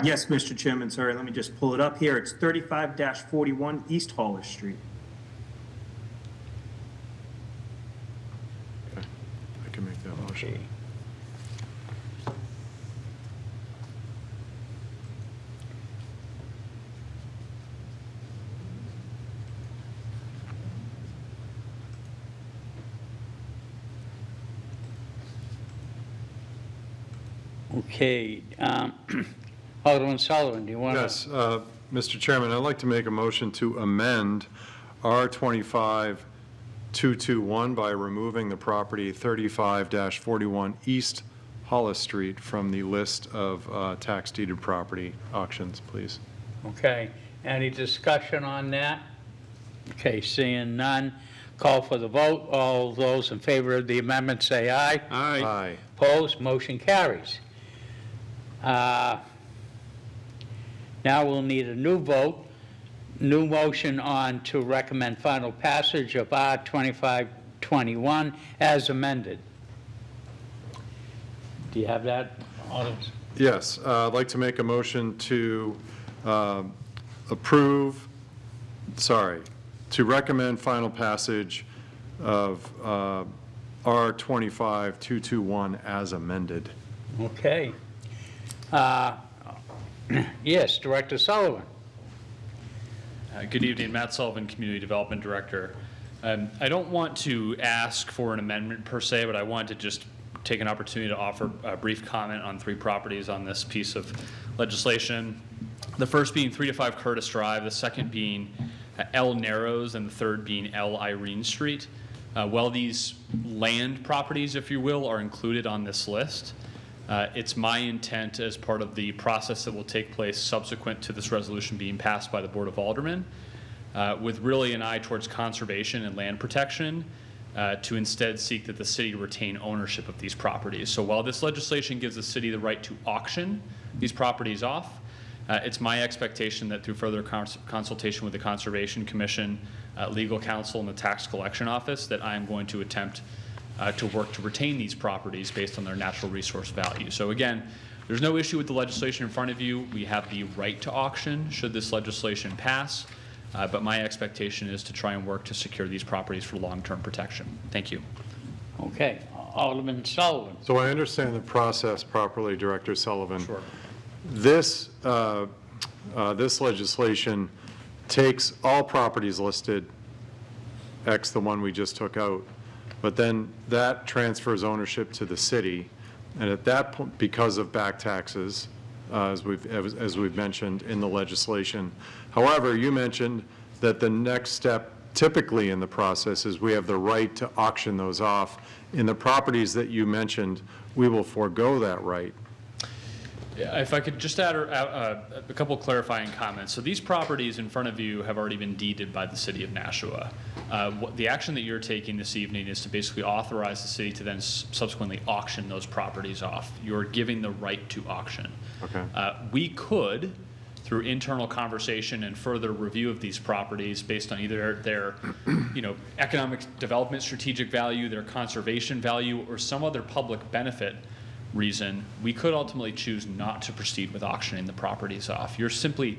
Yes, Mr. Chairman, sorry, let me just pull it up here. It's 35-41 East Hollis Street. Okay, I can make that motion. Okay, Alderman Sullivan, do you want to? Yes, Mr. Chairman, I'd like to make a motion to amend R25-221 by removing the property 35-41 East Hollis Street from the list of tax deeded property auctions, please. Okay, any discussion on that? Okay, seeing none, call for the vote. All those in favor of the amendment say aye. Aye. Opposed, motion carries. Now we'll need a new vote, new motion on to recommend final passage of R2521 as amended. Do you have that, Alderman? Yes, I'd like to make a motion to to recommend final passage of R25-221 as amended. Okay. Yes, Director Sullivan. Good evening, Matt Sullivan, Community Development Director. I don't want to ask for an amendment per se, but I want to just take an opportunity to offer a brief comment on 3 properties on this piece of legislation. The first being 3 to 5 Curtis Drive, the second being L Narrows, and the third being L Irene Street. While these land properties, if you will, are included on this list, it's my intent as part of the process that will take place subsequent to this resolution being passed by the Board of Aldermen, with really an eye towards conservation and land protection, to instead seek that the city retain ownership of these properties. So while this legislation gives the city the right to auction these properties off, it's my expectation that through further consultation with the Conservation Commission, legal counsel, and the Tax Collection Office, that I am going to attempt to work to retain these properties based on their natural resource value. So again, there's no issue with the legislation in front of you. We have the right to auction should this legislation pass, but my expectation is to try and work to secure these properties for long-term protection. Thank you. Okay, Alderman Sullivan. So I understand the process properly, Director Sullivan. Sure. This legislation takes all properties listed, X the one we just took out, but then that transfers ownership to the city, and at that point, because of back taxes, as we've mentioned in the legislation. However, you mentioned that the next step typically in the process is we have the right to auction those off. In the properties that you mentioned, we will forego that right. If I could just add a couple clarifying comments. So these properties in front of you have already been deeded by the city of Nashua. The action that you're taking this evening is to basically authorize the city to then subsequently auction those properties off. You're giving the right to auction. Okay. We could, through internal conversation and further review of these properties based on either their economic development strategic value, their conservation value, or some other public benefit reason, we could ultimately choose not to proceed with auctioning the properties off. You're simply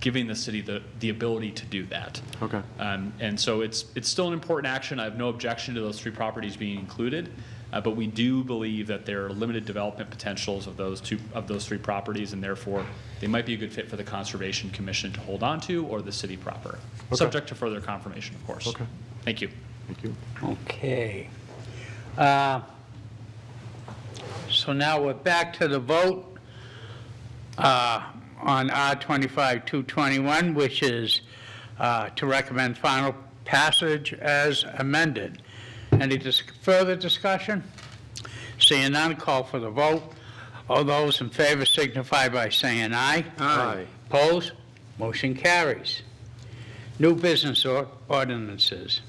giving the city the ability to do that. Okay. And so it's still an important action. I have no objection to those 3 properties being included, but we do believe that there are limited development potentials of those 3 properties, and therefore they might be a good fit for the Conservation Commission to hold on to, or the city proper, subject to further confirmation, of course. Okay. Thank you. Thank you. Okay. So now we're back to the vote. on R25-221, which is to recommend final passage as amended. Any further discussion? Seeing none, call for the vote. All those in favor signify by saying aye. Aye. Opposed? Motion carries. New business ordinances.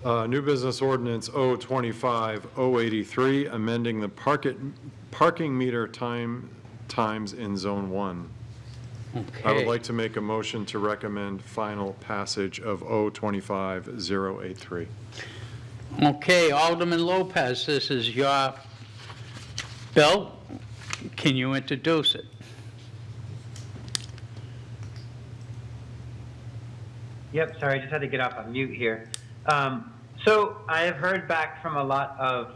New business ordinance 025-083, amending the parking meter times in Zone 1. I would Okay. like to make a motion to recommend final passage of 025-083. Okay, Alderman Lopez, this is your bill. Can you introduce it? Yep, sorry, I just had to get off on mute here. So I have heard back from a lot of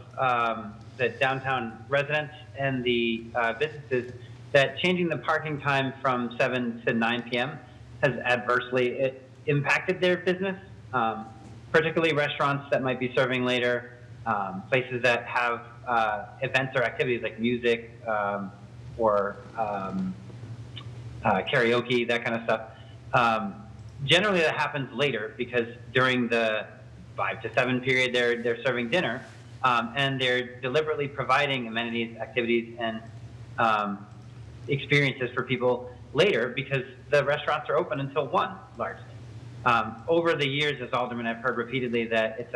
the downtown residents and the businesses that changing the parking time from 7 to 9 p.m. has adversely impacted their business, particularly restaurants that might be serving later, places that have events or activities like music or karaoke, that kind of stuff. Generally, that happens later because during the 5 to 7 period, they're serving dinner, and they're deliberately providing amenities, activities, and experiences for people later because the restaurants are open until 1, largely. Over the years, as Alderman, I've heard repeatedly that it's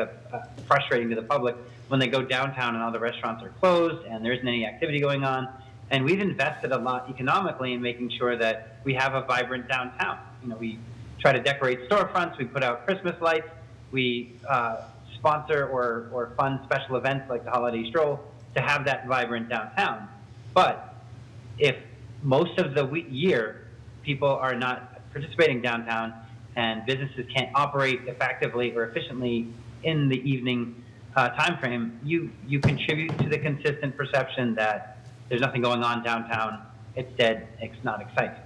frustrating to the public when they go downtown and all the restaurants are closed and there isn't any activity going on. And we've invested a lot economically in making sure that we have a vibrant downtown. You know, we try to decorate storefronts, we put out Christmas lights, we sponsor or fund special events like the Holiday Stroll to have that vibrant downtown. But if most of the year people are not participating downtown and businesses can't operate effectively or efficiently in the evening time frame, you contribute to the consistent perception that there's nothing going on downtown, it's dead, it's not exciting.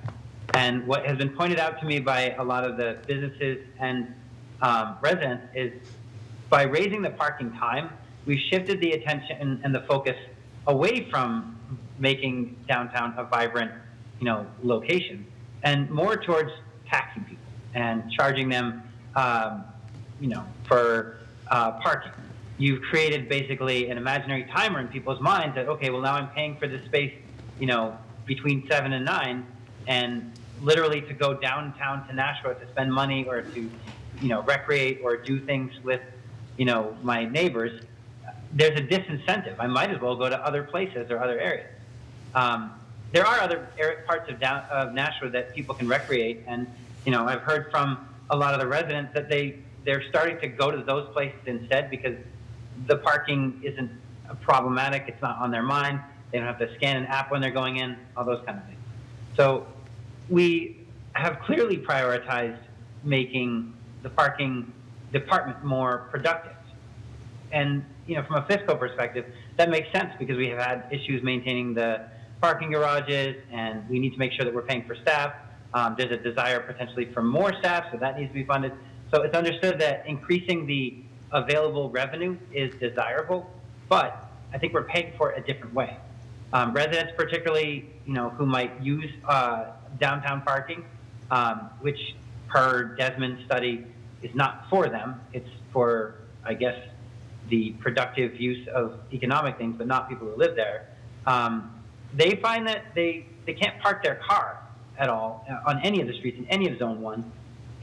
And what has been pointed out to me by a lot of the businesses and residents is by raising the parking time, we've shifted the attention and the focus away from making downtown a vibrant, location and more towards taxing people and charging them, for parking. You've created basically an imaginary timer in people's minds that, okay, well now I'm paying for this space, between 7 and 9, and literally to go downtown to Nashua to spend money or to, recreate or do things with, my neighbors, there's a disincentive. I might as well go to other places or other areas. There are other parts of Nashua that people can recreate, and I've heard from a lot of the residents that they're starting to go to those places instead because the parking isn't problematic. It's not on their mind. They don't have to scan an app when they're going in. All those kind of things. So we have clearly prioritized making the parking department more productive. And, from a fiscal perspective, that makes sense because we have had issues maintaining the parking garages and we need to make sure that we're paying for staff. There's a desire potentially for more staff, so that needs to be funded. So it's understood that increasing the available revenue is desirable, but I think we're paying for it a different way. Residents particularly, who might use downtown parking, which per Desmond's study is not for them. It's for, I guess, the productive use of economic things, but not people who live there. They find that they can't park their car at all on any of the streets in any of Zone 1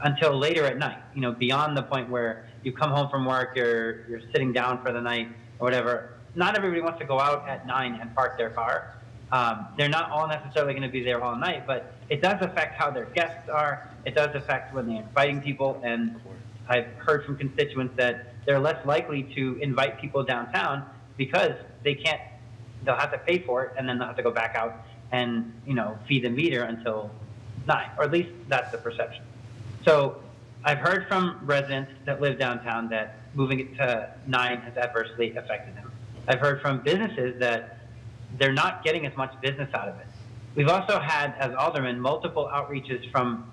until later at night, beyond the point where you come home from work, you're sitting down for the night or whatever. Not everybody wants to go out at 9 and park their car. They're not all necessarily going to be there all night, but it does affect how their guests are. It does affect when they're inviting people, and I've heard from constituents that they're less likely to invite people downtown because they'll have to pay for it, and then they'll have to go back out and, feed the meter until 9, or at least that's the perception. So I've heard from residents that live downtown that moving it to 9 has adversely affected them. I've heard from businesses that they're not getting as much business out of it. We've also had, as aldermen, multiple outreaches from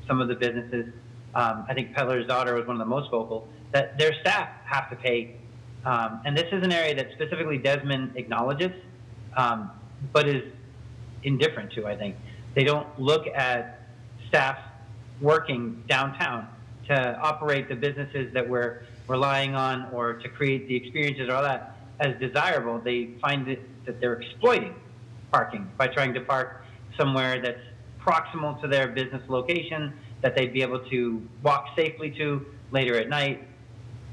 some of the businesses. I think Peddler's Daughter was one of the most vocal, that their staff have to pay. And this is an area that specifically Desmond acknowledges, but is indifferent to, I think. They don't look at staff working downtown to operate the businesses that we're relying on or to create the experiences or all that as desirable. They find that they're exploiting parking by trying to park somewhere that's proximal to their business location that they'd be able to walk safely to later at night.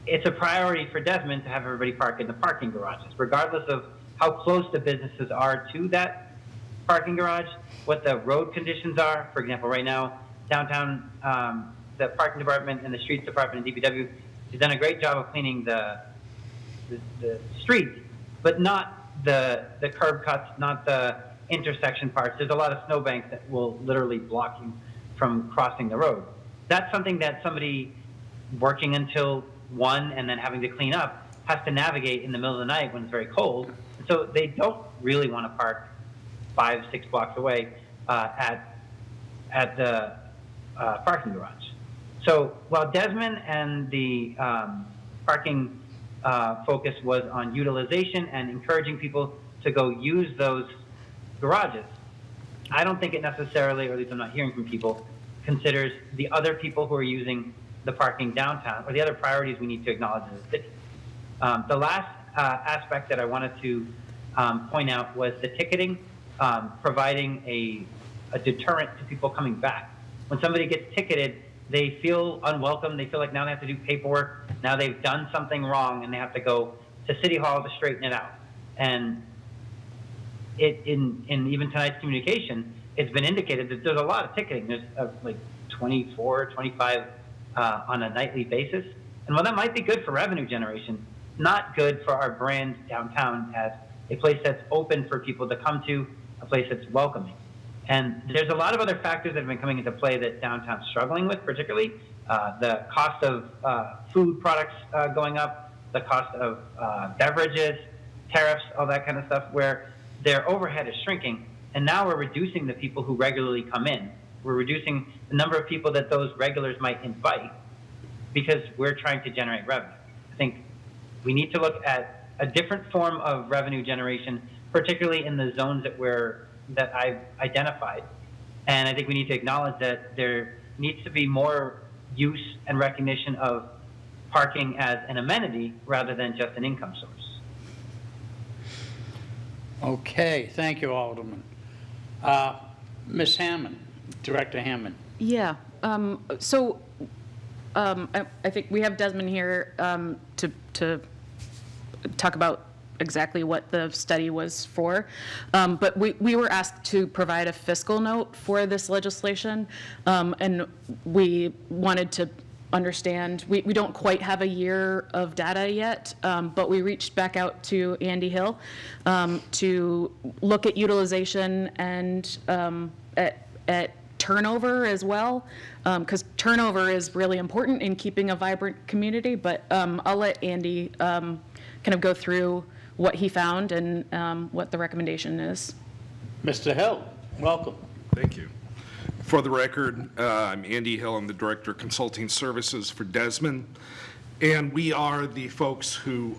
It's a priority for Desmond to have everybody park in the parking garages, regardless of how close the businesses are to that parking garage, what the road conditions are. For example, right now, downtown, the parking department and the streets department and DPW has done a great job of cleaning the streets, but not the curb cuts, not the intersection parts. There's a lot of snowbanks that will literally block you from crossing the road. That's something that somebody working until 1 and then having to clean up has to navigate in the middle of the night when it's very cold. So they don't really want to park 5-6 blocks away at the parking garage. So while Desmond and the parking focus was on utilization and encouraging people to go use those garages, I don't think it necessarily, or at least I'm not hearing from people, considers the other people who are using the parking downtown or the other priorities we need to acknowledge as a city. The last aspect that I wanted to point out was the ticketing, providing a deterrent to people coming back. When somebody gets ticketed, they feel unwelcome. They feel like now they have to do paperwork. Now they've done something wrong and they have to go to City Hall to straighten it out. And in even tonight's communication, it's been indicated that there's a lot of ticketing. There's like 24, 25 on a nightly basis. And while that might be good for revenue generation, not good for our brand downtown as a place that's open for people to come to, a place that's welcoming. And there's a lot of other factors that have been coming into play that downtown's struggling with, particularly the cost of food products going up, the cost of beverages, tariffs, all that kind of stuff, where their overhead is shrinking. And now we're reducing the people who regularly come in. We're reducing the number of people that those regulars might invite because we're trying to generate revenue. I think we need to look at a different form of revenue generation, particularly in the zones that I've identified. And I think we need to acknowledge that there needs to be more use and recognition of parking as an amenity rather than just an income source. Okay, thank you, Alderman. Ms. Hammond, Director Hammond. Yeah, I think we have Desmond here to talk about exactly what the study was for. But we were asked to provide a fiscal note for this legislation, and we wanted to understand, we don't quite have a year of data yet, but we reached back out to Andy Hill to look at utilization and at turnover as well, because turnover is really important in keeping a vibrant community. But I'll let Andy kind of go through what he found and what the recommendation is. Mr. Hill, welcome. Thank you. For the record, I'm Andy Hill. I'm the Director of Consulting Services for Desmond. And we are the folks who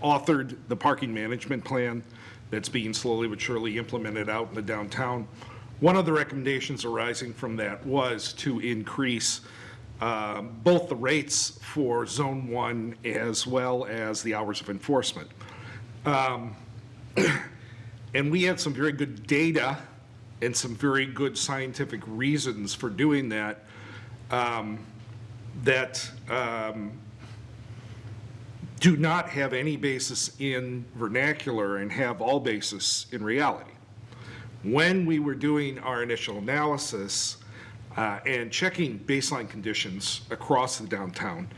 authored the parking management plan that's being slowly but surely implemented out in the downtown. One of the recommendations arising from that was to increase both the rates for Zone 1 as well as the hours of enforcement. And we had some very good data and some very good scientific reasons for doing that, do not have any basis in vernacular and have all basis in reality. When we were doing our initial analysis and checking baseline conditions across the downtown,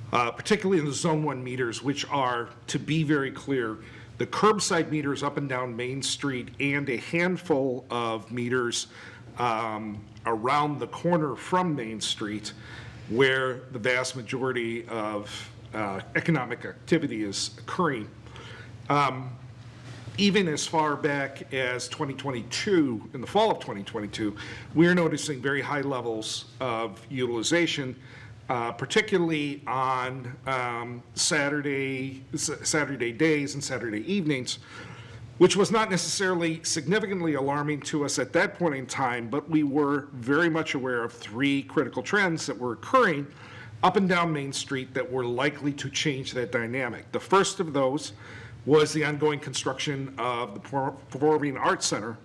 particularly in the Zone 1 meters, which are, to be very clear, the curbside meters up and down Main Street and a handful of meters around the corner from Main Street, where the vast majority of economic activity is occurring. Even as far back as 2022, in the fall of 2022, we're noticing very high levels of utilization, particularly on Saturday days and Saturday evenings, which was not necessarily significantly alarming to us at that point in time, but we were very much aware of 3 critical trends that were occurring up and down Main Street that were likely to change that dynamic. The first of those was the ongoing construction of the Performing Arts Center,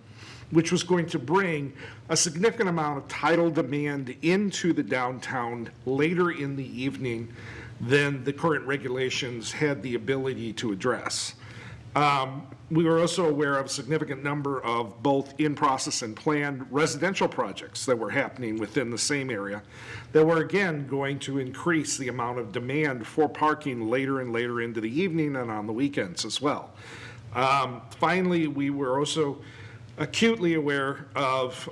which was going to bring a significant amount of tidal demand into the downtown later in the evening than the current regulations had the ability to address. We were also aware of a significant number of both in-process and planned residential projects that were happening within the same area that were, again, going to increase the amount of demand for parking later and later into the evening and on the weekends as well. Finally, we were also acutely aware of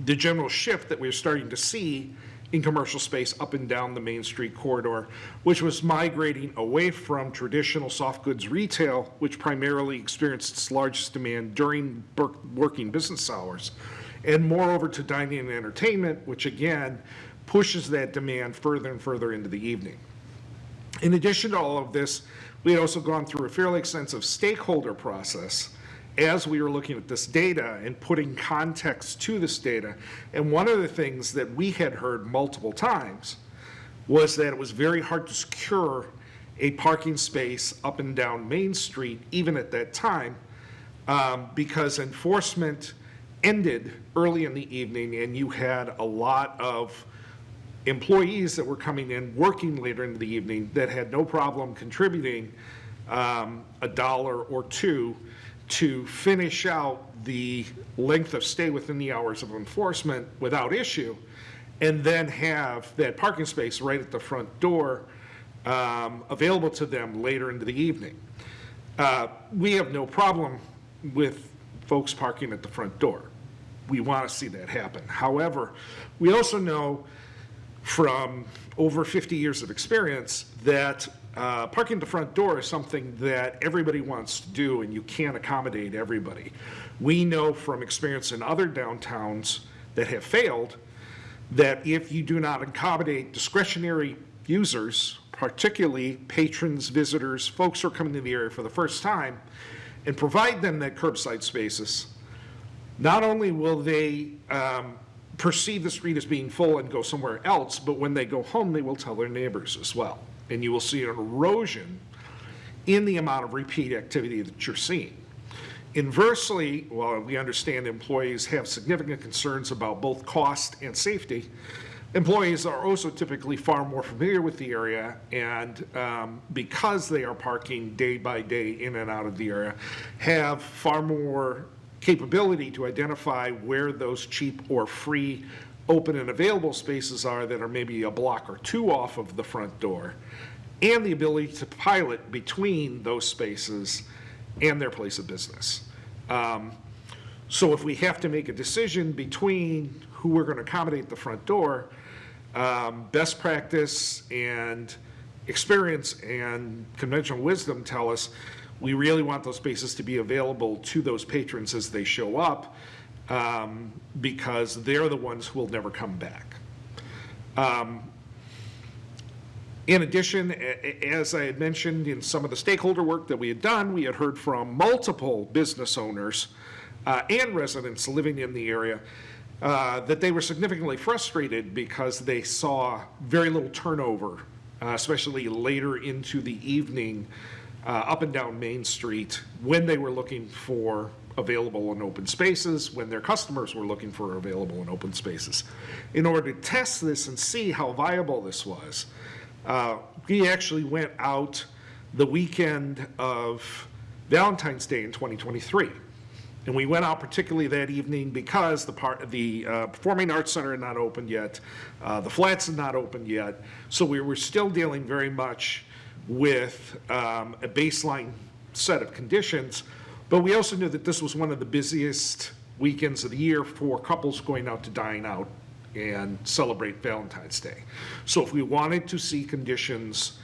the general shift that we were starting to see in commercial space up and down the Main Street corridor, which was migrating away from traditional soft goods retail, which primarily experienced its largest demand during working business hours, and more over to dining and entertainment, which again pushes that demand further and further into the evening. In addition to all of this, we had also gone through a fairly extensive stakeholder process as we were looking at this data and putting context to this data. And one of the things that we had heard multiple times was that it was very hard to secure a parking space up and down Main Street, even at that time, because enforcement ended early in the evening and you had a lot of employees that were coming in working later in the evening that had no problem contributing $1 or $2 to finish out the length of stay within the hours of enforcement without issue, and then have that parking space right at the front door available to them later into the evening. We have no problem with folks parking at the front door. We want to see that happen. However, we also know from over 50 years of experience that parking at the front door is something that everybody wants to do, and you can't accommodate everybody. We know from experience in other downtowns that have failed that if you do not accommodate discretionary users, particularly patrons, visitors, folks who are coming to the area for the first time, and provide them that curbside spaces, not only will they perceive the street as being full and go somewhere else, but when they go home, they will tell their neighbors as well. And you will see an erosion in the amount of repeat activity that you're seeing. Inversely, while we understand employees have significant concerns about both cost and safety, employees are also typically far more familiar with the area, and because they are parking day by day in and out of the area, have far more capability to identify where those cheap or free open and available spaces are that are maybe a block or 2 off of the front door, and the ability to pilot between those spaces and their place of business. So if we have to make a decision between who we're going to accommodate at the front door, best practice and experience and conventional wisdom tell us we really want those spaces to be available to those patrons as they show up, because they're the ones who will never come back. In addition, as I had mentioned in some of the stakeholder work that we had done, we had heard from multiple business owners and residents living in the area that they were significantly frustrated because they saw very little turnover, especially later into the evening up and down Main Street when they were looking for available and open spaces, when their customers were looking for available and open spaces. In order to test this and see how viable this was, we actually went out the weekend of Valentine's Day in 2023. And we went out particularly that evening because the Performing Arts Center had not opened yet, the flats had not opened yet, so we were still dealing very much with a baseline set of conditions, but we also knew that this was one of the busiest weekends of the year for couples going out to dine out and celebrate Valentine's Day. So if we wanted to see conditions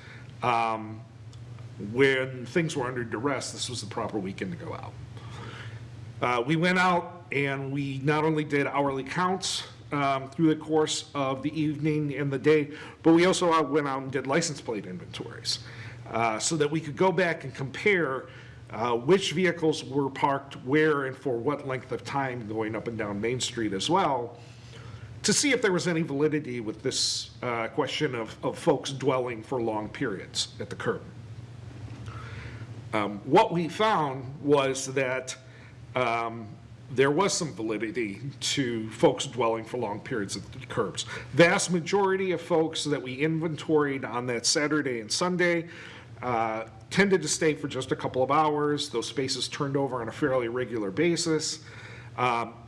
when things were under duress, this was the proper weekend to go out. We went out and we not only did hourly counts through the course of the evening and the day, but we also went out and did license plate inventories so that we could go back and compare which vehicles were parked where and for what length of time going up and down Main Street as well, to see if there was any validity with this question of folks dwelling for long periods at the curb. What we found was that there was some validity to folks dwelling for long periods at the curbs. Vast majority of folks that we inventoried on that Saturday and Sunday tended to stay for just a couple of hours. Those spaces turned over on a fairly regular basis.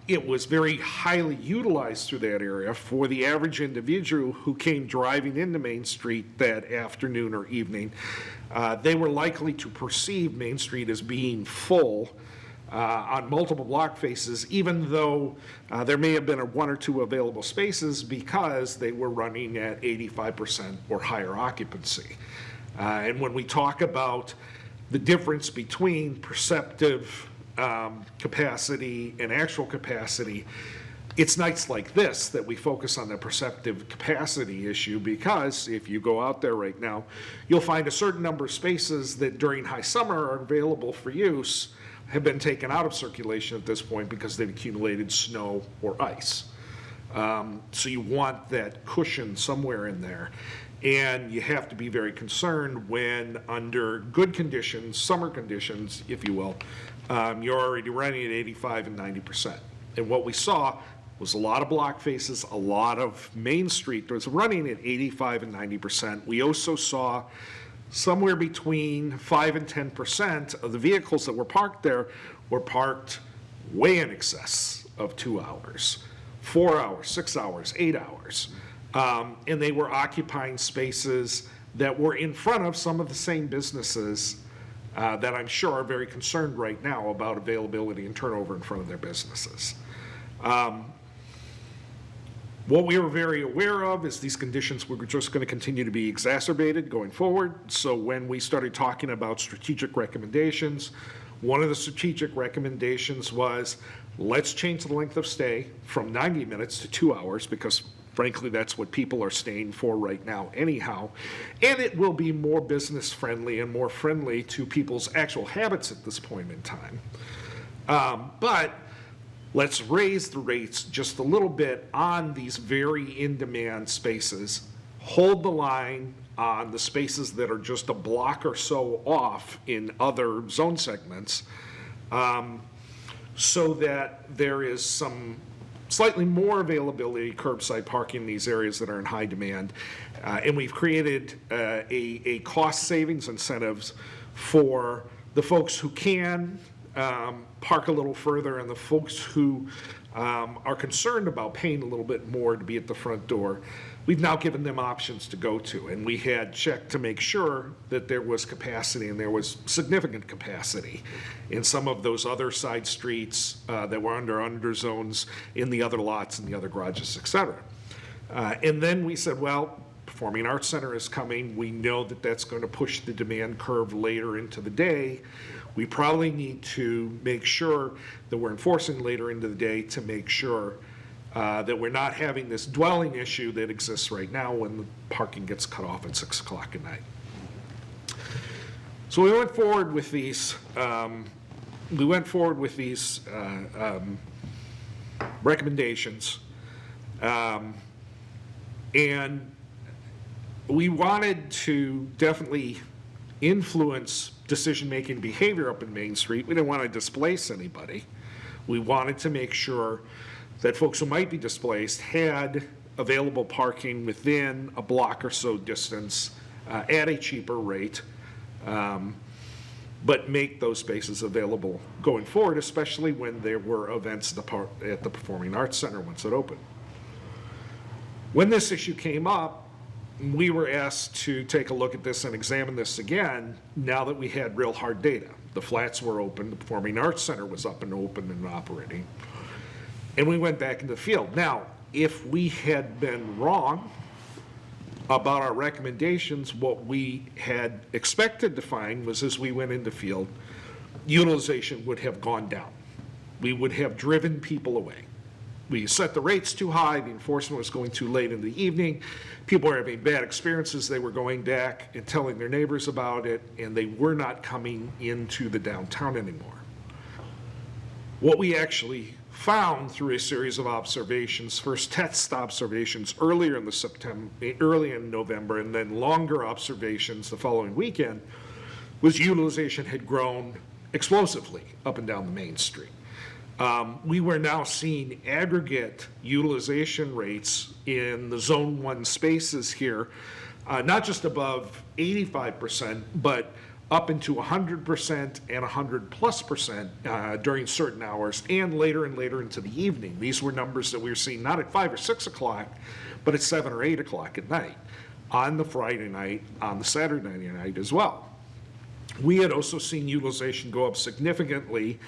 It was very highly utilized through that area for the average individual who came driving into Main Street that afternoon or evening. They were likely to perceive Main Street as being full on multiple block faces, even though there may have been one or two available spaces because they were running at 85% or higher occupancy. And when we talk about the difference between perceptive capacity and actual capacity, it's nights like this that we focus on the perceptive capacity issue, because if you go out there right now, you'll find a certain number of spaces that during high summer are available for use have been taken out of circulation at this point because they've accumulated snow or ice. So you want that cushion somewhere in there. And you have to be very concerned when, under good conditions, summer conditions, if you will, you're already running at 85 and 90%. And what we saw was a lot of block faces, a lot of Main Street that was running at 85 and 90%. We also saw somewhere between 5 and 10% of the vehicles that were parked there were parked way in excess of 2 hours, 4 hours, 6 hours, 8 hours. And they were occupying spaces that were in front of some of the same businesses that I'm sure are very concerned right now about availability and turnover in front of their businesses. What we were very aware of is these conditions were just going to continue to be exacerbated going forward. So when we started talking about strategic recommendations, one of the strategic recommendations was, let's change the length of stay from 90 minutes to 2 hours, because frankly, that's what people are staying for right now anyhow. And it will be more business friendly and more friendly to people's actual habits at this point in time. But let's raise the rates just a little bit on these very in-demand spaces, hold the line on the spaces that are just a block or so off in other zone segments, so that there is some slightly more availability curbside parking in these areas that are in high demand. And we've created a cost savings incentives for the folks who can park a little further, and the folks who are concerned about paying a little bit more to be at the front door. We've now given them options to go to, and we had checked to make sure that there was capacity, and there was significant capacity in some of those other side streets that were under zones, in the other lots and the other garages, et cetera. And then we said, well, Performing Arts Center is coming. We know that that's going to push the demand curve later into the day. We probably need to make sure that we're enforcing later into the day to make sure that we're not having this dwelling issue that exists right now when the parking gets cut off at 6 o'clock at night. So we went forward with these. Recommendations, and we wanted to definitely influence decision-making behavior up in Main Street. We didn't want to displace anybody. We wanted to make sure that folks who might be displaced had available parking within a block or so distance at a cheaper rate, but make those spaces available going forward, especially when there were events at the Performing Arts Center once it opened. When this issue came up, we were asked to take a look at this and examine this again now that we had real hard data. The flats were open, the Performing Arts Center was up and open and operating, and we went back into the field. Now, if we had been wrong about our recommendations, what we had expected to find was, as we went into field, utilization would have gone down. We would have driven people away. we set the rates too high, the enforcement was going too late in the evening, people were having bad experiences, they were going back and telling their neighbors about it, and they were not coming into the downtown anymore. What we actually found through a series of observations, first test observations early in November, and then longer observations the following weekend, was utilization had grown explosively up and down the main street. We were now seeing aggregate utilization rates in the Zone 1 spaces here, not just above 85%, but up into 100% and 100+% during certain hours, and later into the evening. These were numbers that we were seeing not at 5 or 6 o'clock, but at 7 or 8 o'clock at night, on the Friday night, on the Saturday night as well. We had also seen utilization go up significantly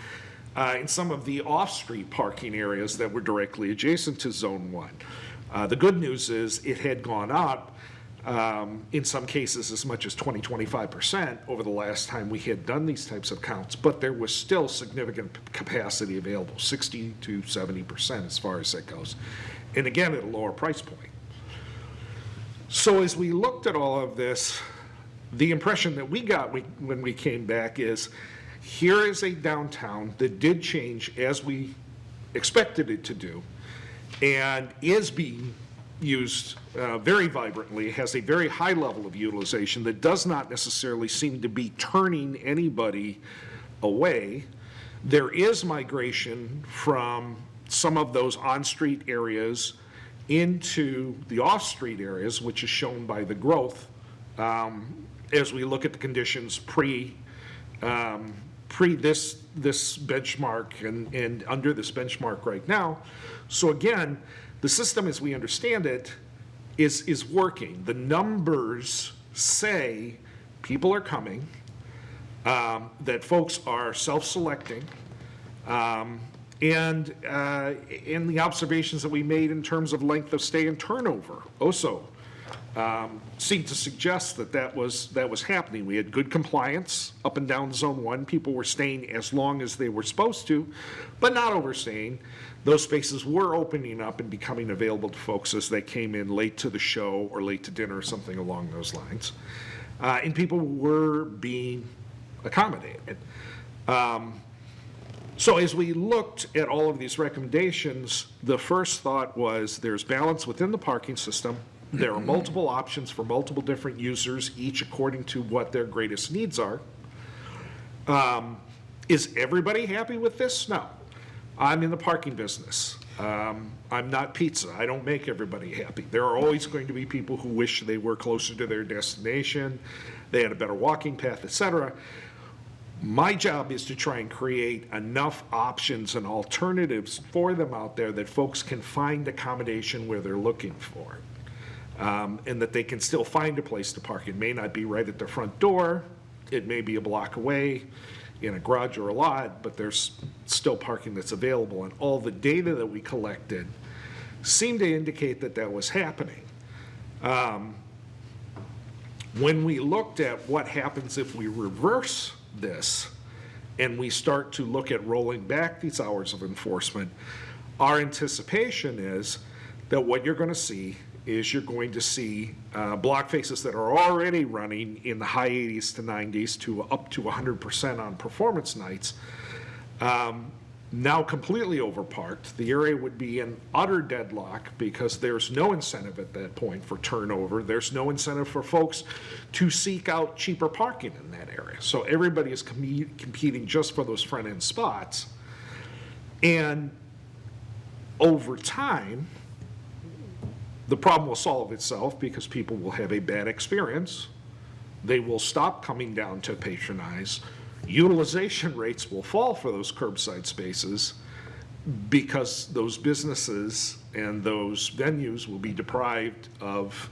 in some of the off-street parking areas that were directly adjacent to Zone 1. The good news is it had gone up, in some cases as much as 20-25% over the last time we had done these types of counts, but there was still significant capacity available, 60 to 70% as far as that goes, and again at a lower price point. So as we looked at all of this, the impression that we got when we came back is, here is a downtown that did change as we expected it to do, and is being used very vibrantly, has a very high level of utilization that does not necessarily seem to be turning anybody away. There is migration from some of those on-street areas into the off-street areas, which is shown by the growth as we look at the conditions pre this benchmark and under this benchmark right now. So again, the system as we understand it is working. The numbers say people are coming, that folks are self-selecting, and the observations that we made in terms of length of stay and turnover also seemed to suggest that was happening. We had good compliance up and down Zone 1. People were staying as long as they were supposed to, but not overstaying. Those spaces were opening up and becoming available to folks as they came in late to the show or late to dinner or something along those lines. And people were being accommodated. So as we looked at all of these recommendations, the first thought was there's balance within the parking system. There are multiple options for multiple different users, each according to what their greatest needs are. Is everybody happy with this? No. I'm in the parking business. I'm not pizza. I don't make everybody happy. There are always going to be people who wish they were closer to their destination, they had a better walking path, etc. My job is to try and create enough options and alternatives for them out there that folks can find accommodation where they're looking for it. And that they can still find a place to park. It may not be right at their front door. It may be a block away in a garage or a lot, but there's still parking that's available. And all the data that we collected seemed to indicate that was happening. When we looked at what happens if we reverse this and we start to look at rolling back these hours of enforcement, our anticipation is that what you're going to see is you're going to see block faces that are already running in the high 80s to 90s to up to 100% on performance nights, now completely overparked. The area would be in utter deadlock because there's no incentive at that point for turnover. There's no incentive for folks to seek out cheaper parking in that area. So everybody is competing just for those front-end spots. And over time, the problem will solve itself because people will have a bad experience. They will stop coming down to patronize. Utilization rates will fall for those curbside spaces because those businesses and those venues will be deprived of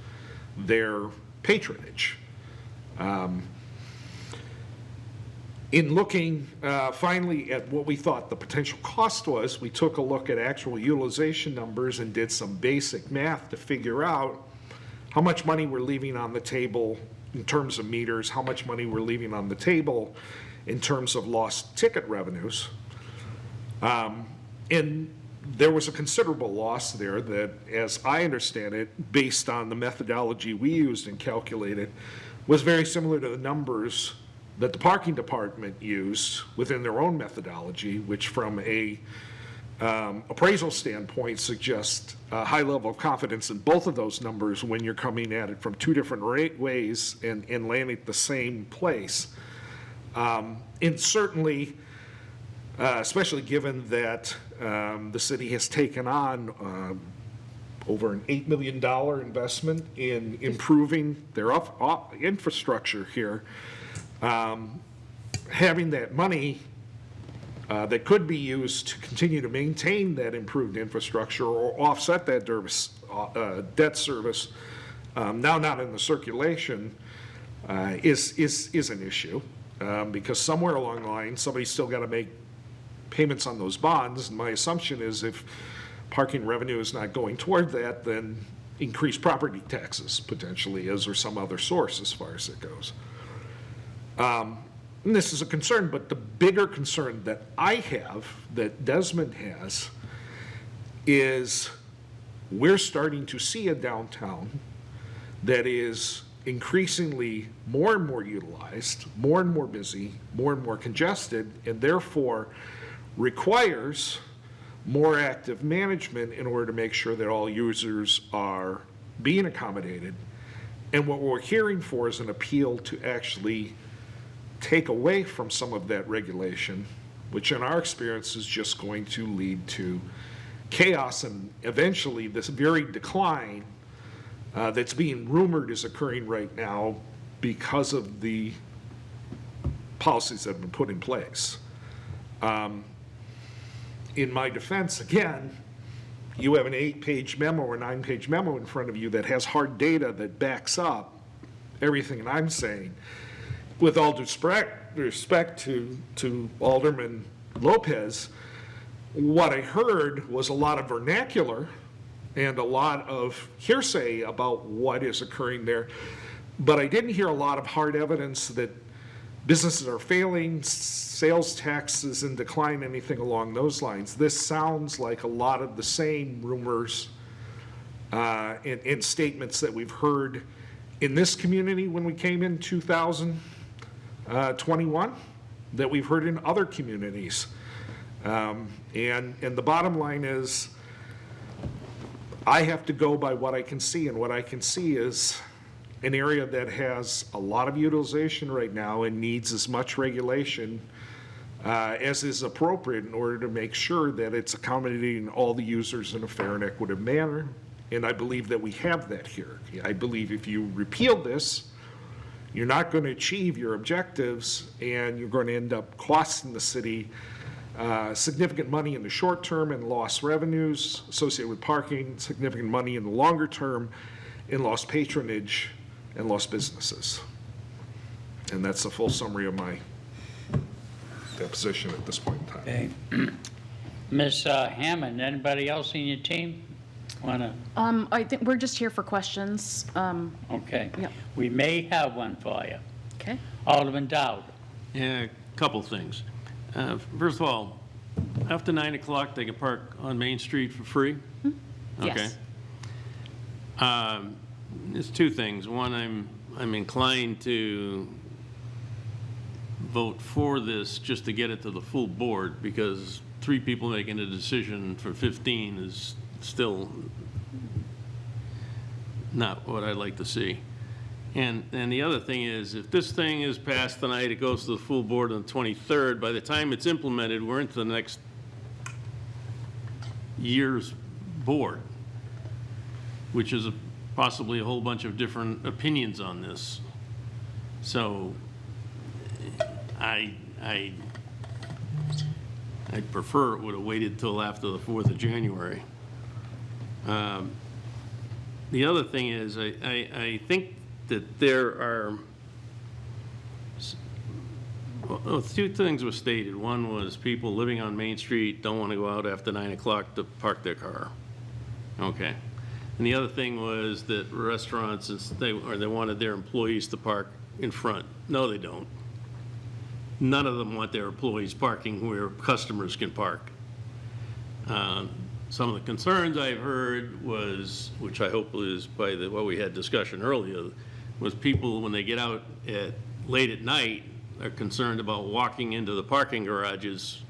their patronage. In looking finally at what we thought the potential cost was, we took a look at actual utilization numbers and did some basic math to figure out how much money we're leaving on the table in terms of meters, how much money we're leaving on the table in terms of lost ticket revenues. And there was a considerable loss there that, as I understand it, based on the methodology we used and calculated, was very similar to the numbers that the parking department used within their own methodology, which from a appraisal standpoint suggests a high level of confidence in both of those numbers when you're coming at it from two different ways and landing at the same place. And certainly, especially given that the city has taken on over an $8 million investment in improving their infrastructure here, having that money that could be used to continue to maintain that improved infrastructure or offset that debt service, now not in the circulation, is an issue. Because somewhere along the line, somebody's still got to make payments on those bonds. And my assumption is if parking revenue is not going toward that, then increased property taxes potentially is, or some other source as far as it goes. And this is a concern, but the bigger concern that I have, that Desmond has, is we're starting to see a downtown that is increasingly more and more utilized, more and more busy, more and more congested, and therefore requires more active management in order to make sure that all users are being accommodated. And what we're hearing for is an appeal to actually take away from some of that regulation, which in our experience is just going to lead to chaos and eventually this very decline that's being rumored is occurring right now because of the policies that have been put in place. In my defense, again, you have an 8-page memo or 9-page memo in front of you that has hard data that backs up everything that I'm saying. With all due respect to Alderman Lopez, what I heard was a lot of vernacular and a lot of hearsay about what is occurring there, but I didn't hear a lot of hard evidence that businesses are failing, sales tax is in decline, anything along those lines. This sounds like a lot of the same rumors and statements that we've heard in this community when we came in 2021, that we've heard in other communities. And the bottom line is, I have to go by what I can see, and what I can see is an area that has a lot of utilization right now and needs as much regulation as is appropriate in order to make sure that it's accommodating all the users in a fair and equitable manner. And I believe that we have that here. I believe if you repeal this, you're not going to achieve your objectives, and you're going to end up costing the city significant money in the short term in lost revenues associated with parking, significant money in the longer term in lost patronage and lost businesses. And that's a full summary of my deposition at this point in time. Okay. Ms. Hammond, anybody else in your team want to? I think we're just here for questions. Okay. Yep. We may have one for you. Okay. Alderman Dowd. Yeah, a couple things. First of all, after 9 o'clock, they can park on Main Street for free? Okay. Yes. There's two things. One, I'm inclined to vote for this just to get it to the full board, because 3 people making a decision for 15 is still not what I'd like to see. And the other thing is, if this thing is passed tonight, it goes to the full board on the 23rd. By the time it's implemented, we're into the next year's board, which is possibly a whole bunch of different opinions on this. So I'd prefer it would have waited till after the 4th of January. The other thing is, I think that there are, well, 2 things were stated. One was people living on Main Street don't want to go out after 9 o'clock to park their car. Okay. And the other thing was that restaurants, they wanted their employees to park in front. No, they don't. None of them want their employees parking where customers can park. some of the concerns I've heard was, which I hope is by what we had discussion earlier, was people, when they get out late at night, are concerned about walking into the parking garages.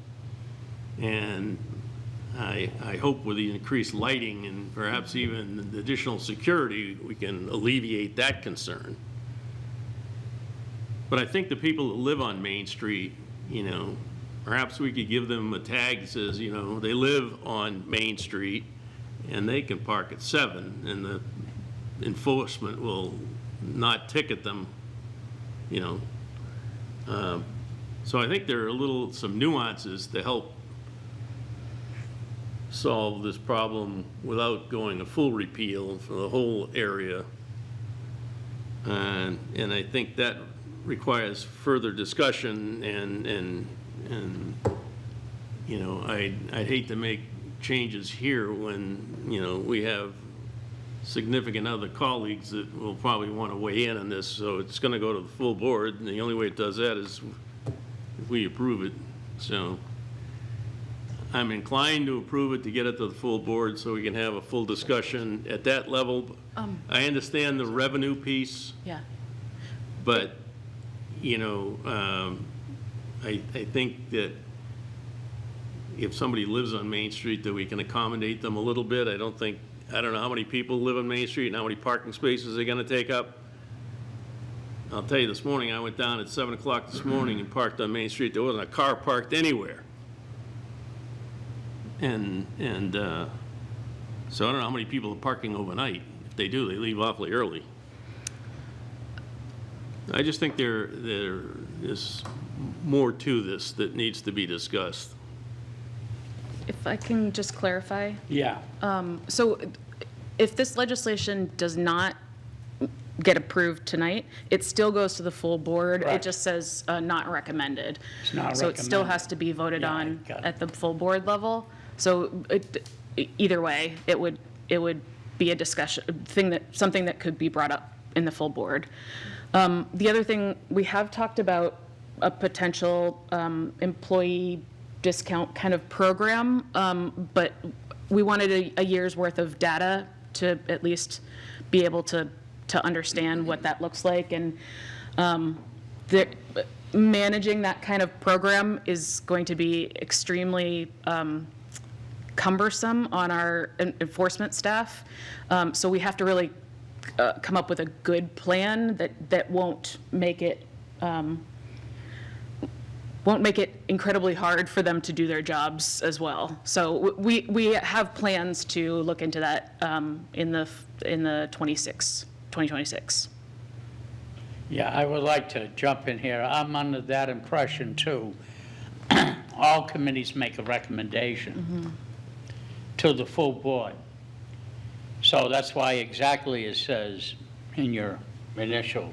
And I hope with the increased lighting and perhaps even the additional security, we can alleviate that concern. But I think the people that live on Main Street, perhaps we could give them a tag that says, they live on Main Street and they can park at 7, and the enforcement will not ticket them, So I think there are some nuances to help solve this problem without going a full repeal for the whole area. And I think that requires further discussion, and I'd hate to make changes here when, we have significant other colleagues that will probably want to weigh in on this, so it's going to go to the full board, and the only way it does that is if we approve it. So I'm inclined to approve it, to get it to the full board so we can have a full discussion at that level. I understand the revenue piece, Yeah. but, I think that if somebody lives on Main Street, that we can accommodate them a little bit. I don't know how many people live on Main Street and how many parking spaces they're going to take up. I'll tell you, this morning, I went down at 7 o'clock this morning and parked on Main Street. There wasn't a car parked anywhere. And so I don't know how many people are parking overnight. If they do, they leave awfully early. I just think there is more to this that needs to be discussed. If I can just clarify. Yeah. So if this legislation does not get approved tonight, it still goes to the full board. It Correct. just says not recommended. It's not So it still recommended. has to be voted Yeah, I on got it. at the full board level. So either way, it would be a discussion, something that could be brought up in the full board. The other thing, we have talked about a potential employee discount kind of program, but we wanted a year's worth of data to at least be able to understand what that looks like. And managing that kind of program is going to be extremely cumbersome on our enforcement staff. So we have to really come up with a good plan that won't make it incredibly hard for them to do their jobs as well. So we have plans to look into that in the 2026. Yeah, I would like to jump in here. I'm under that impression, too. All committees make a recommendation to the full board. So that's why exactly it says in your initial,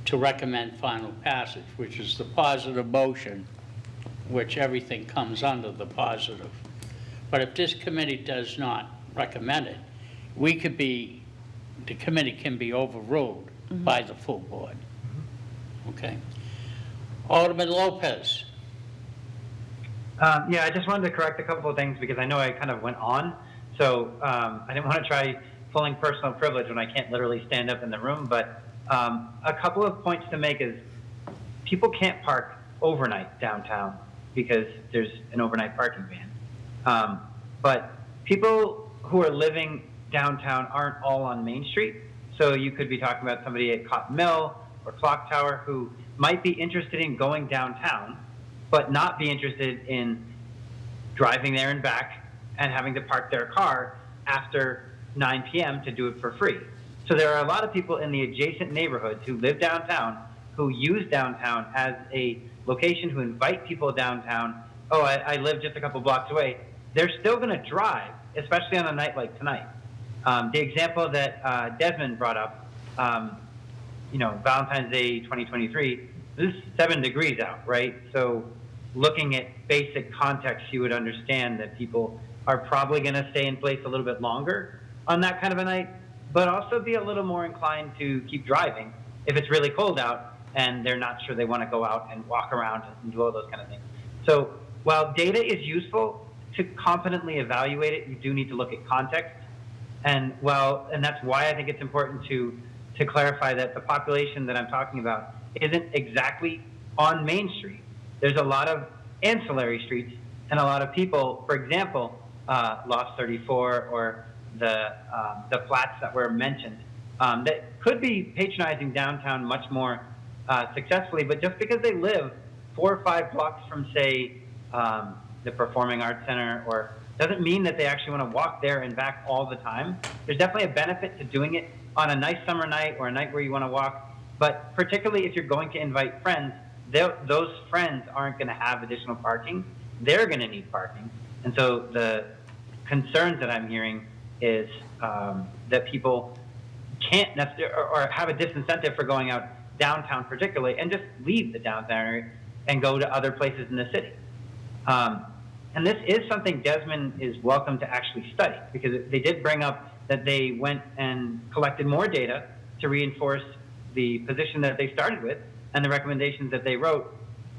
to recommend final passage, which is the positive motion, which everything comes under the positive. But if this committee does not recommend it, the committee can be overruled by the full board. Okay. Alderman Lopez. Yeah, I just wanted to correct a couple of things because I know I kind of went on. So I didn't want to try pulling personal privilege when I can't literally stand up in the room. But a couple of points to make is people can't park overnight downtown because there's an overnight parking ban. But people who are living downtown aren't all on Main Street. So you could be talking about somebody at Cotton Mill or Clock Tower who might be interested in going downtown, but not be interested in driving there and back and having to park their car after 9 p.m. to do it for free. So there are a lot of people in the adjacent neighborhoods who live downtown who use downtown as a location, who invite people downtown. Oh, I live just a couple blocks away. They're still going to drive, especially on a night like tonight. The example that Desmond brought up, Valentine's Day 2023, this is 7 degrees out, right? So looking at basic context, you would understand that people are probably going to stay in place a little bit longer on that kind of a night, but also be a little more inclined to keep driving if it's really cold out and they're not sure they want to go out and walk around and do all those kind of things. So while data is useful to competently evaluate it, you do need to look at context. And that's why I think it's important to clarify that the population that I'm talking about isn't exactly on Main Street. There's a lot of ancillary streets and a lot of people, for example, Loft 34 or the flats that were mentioned, that could be patronizing downtown much more successfully, but just because they live 4 or 5 blocks from, say, the Performing Arts Center, or doesn't mean that they actually want to walk there and back all the time. There's definitely a benefit to doing it on a nice summer night or a night where you want to walk, but particularly if you're going to invite friends, those friends aren't going to have additional parking. They're going to need parking. And so the concerns that I'm hearing is that people can't necessarily, or have a disincentive for going out downtown particularly, and just leave the downtown area and go to other places in the city. And this is something Desmond is welcome to actually study, because they did bring up that they went and collected more data to reinforce the position that they started with and the recommendations that they wrote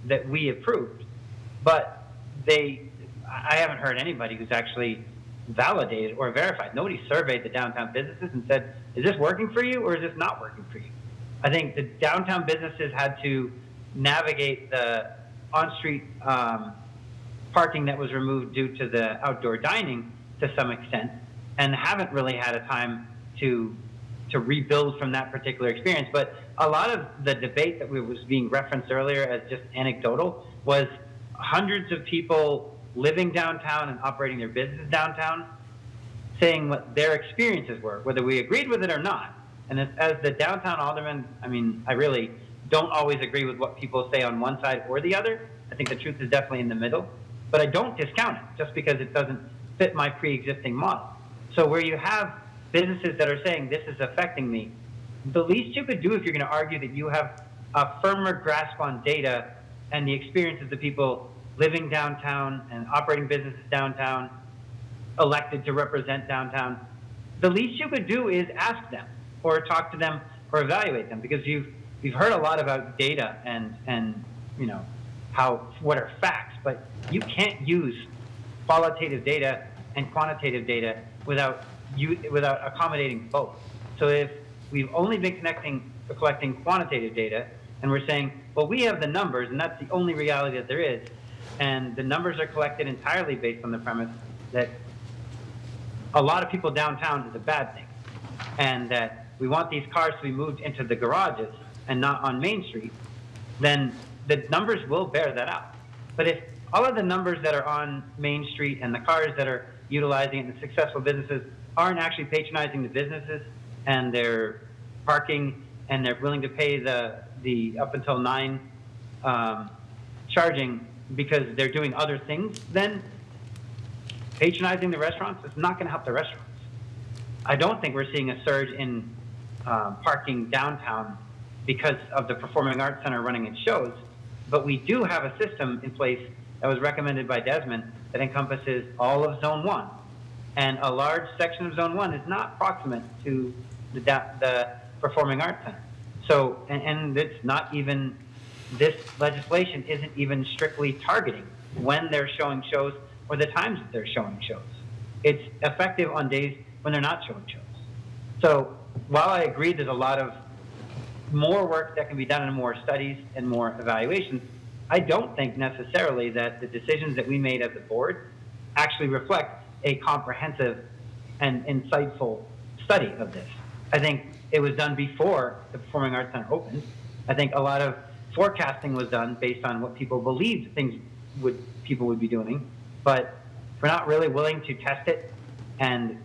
that we approved. But I haven't heard anybody who's actually validated or verified. Nobody surveyed the downtown businesses and said, is this working for you or is this not working for you? I think the downtown businesses had to navigate the on-street parking that was removed due to the outdoor dining to some extent, and haven't really had a time to rebuild from that particular experience. But a lot of the debate that was being referenced earlier as just anecdotal was hundreds of people living downtown and operating their business downtown saying what their experiences were, whether we agreed with it or not. And as the downtown alderman, I mean, I really don't always agree with what people say on one side or the other. I think the truth is definitely in the middle. But I don't discount it just because it doesn't fit my pre-existing model. So where you have businesses that are saying this is affecting me, the least you could do if you're going to argue that you have a firmer grasp on data and the experiences of people living downtown and operating businesses downtown, elected to represent downtown, the least you could do is ask them or talk to them or evaluate them, because you've heard a lot about data and you know what are facts, but you can't use qualitative data and quantitative data without accommodating both. So if we've only been collecting quantitative data, and we're saying, well, we have the numbers, and that's the only reality that there is, and the numbers are collected entirely based on the premise that a lot of people downtown is a bad thing, and that we want these cars to be moved into the garages and not on Main Street, then the numbers will bear that out. But if all of the numbers that are on Main Street and the cars that are utilizing it and the successful businesses aren't actually patronizing the businesses, and they're parking and they're willing to pay the up until 9 charging because they're doing other things, then patronizing the restaurants is not going to help the restaurants. I don't think we're seeing a surge in parking downtown because of the Performing Arts Center running its shows, but we do have a system in place that was recommended by Desmond that encompasses all of Zone 1. And a large section of Zone 1 is not proximate to the Performing Arts Center. So, and it's not even, this legislation isn't even strictly targeting when they're showing shows or the times that they're showing shows. It's effective on days when they're not showing shows. So while I agree there's a lot of more work that can be done and more studies and more evaluations, I don't think necessarily that the decisions that we made as a board actually reflect a comprehensive and insightful study of this. I think it was done before the Performing Arts Center opened. I think a lot of forecasting was done based on what people believed people would be doing, but if we're not really willing to test it and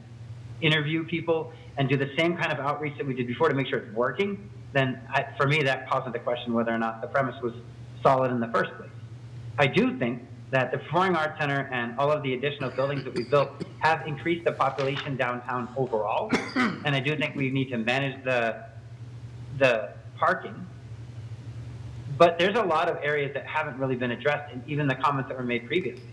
interview people and do the same kind of outreach that we did before to make sure it's working, then for me, that calls into question whether or not the premise was solid in the first place. I do think that the Performing Arts Center and all of the additional buildings that we built have increased the population downtown overall, and I do think we need to manage the parking. But there's a lot of areas that haven't really been addressed in even the comments that were made previously.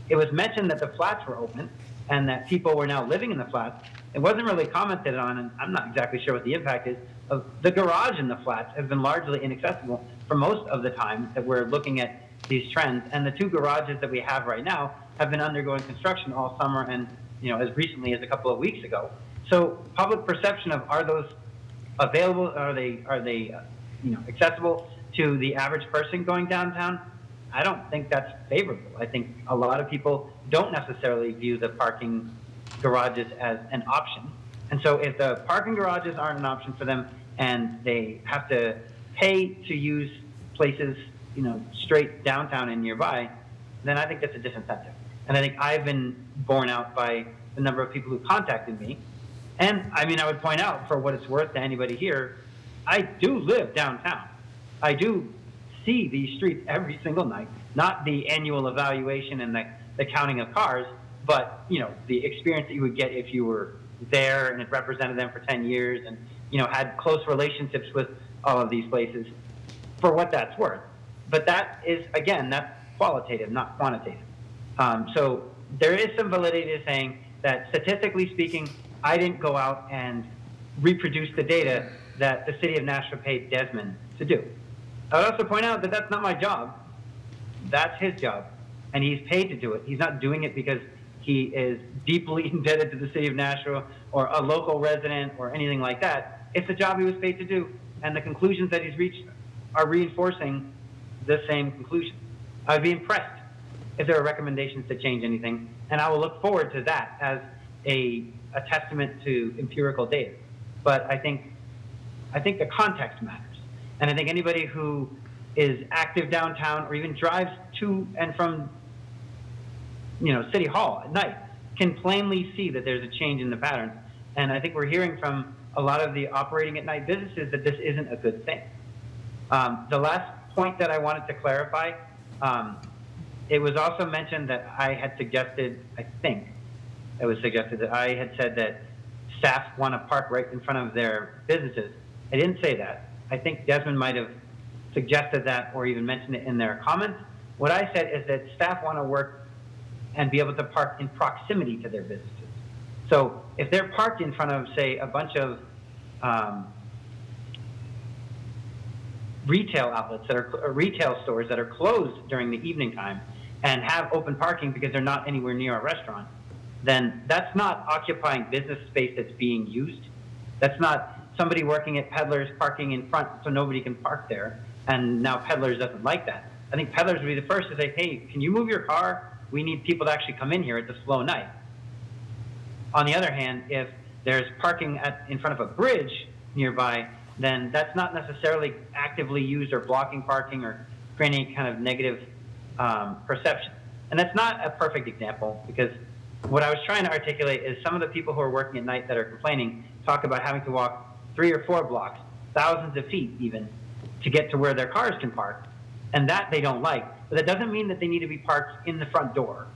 It was mentioned that the flats were open and that people were now living in the flats. It wasn't really commented on, and I'm not exactly sure what the impact is, of the garage in the flats has been largely inaccessible for most of the time that we're looking at these trends. And the 2 garages that we have right now have been undergoing construction all summer and, as recently as a couple of weeks ago. So public perception of, are those available, are they accessible to the average person going downtown? I don't think that's favorable. I think a lot of people don't necessarily view the parking garages as an option. And so if the parking garages aren't an option for them and they have to pay to use places, straight downtown and nearby, then I think that's a disincentive. And I think I've been borne out by the number of people who contacted me. And I would point out, for what it's worth to anybody here, I do live downtown. I do see these streets every single night, not the annual evaluation and the counting of cars, but, the experience that you would get if you were there and had represented them for 10 years and, had close relationships with all of these places, for what that's worth. But that is, again, that's qualitative, not quantitative. So there is some validity to saying that, statistically speaking, I didn't go out and reproduce the data that the city of Nashville paid Desmond to do. I would also point out that that's not my job. That's his job. And he's paid to do it. He's not doing it because he is deeply indebted to the city of Nashville or a local resident or anything like that. It's a job he was paid to do. And the conclusions that he's reached are reinforcing the same conclusion. I would be impressed if there are recommendations to change anything. And I will look forward to that as a testament to empirical data. But I think the context matters. And I think anybody who is active downtown or even drives to and from, City Hall at night can plainly see that there's a change in the pattern. And I think we're hearing from a lot of the operating at night businesses that this isn't a good thing. The last point that I wanted to clarify, it was also mentioned that I had suggested, I think it was suggested that I had said that staff want to park right in front of their businesses. I didn't say that. I think Desmond might have suggested that or even mentioned it in their comments. What I said is that staff want to work and be able to park in proximity to their businesses. So if they're parked in front of, say, a bunch of retail outlets retail stores that are closed during the evening time and have open parking because they're not anywhere near a restaurant, then that's not occupying business space that's being used. That's not somebody working at Peddlers parking in front so nobody can park there, and now Peddlers doesn't like that. I think Peddlers would be the first to say, hey, can you move your car? We need people to actually come in here. It's a slow night. On the other hand, if there's parking in front of a bridge nearby, then that's not necessarily actively used or blocking parking or creating any kind of negative perception. And that's not a perfect example, because what I was trying to articulate is some of the people who are working at night that are complaining talk about having to walk 3 or 4 blocks, thousands of feet even, to get to where their cars can park. And that they don't like. But that doesn't mean that they need to be parked in the front door.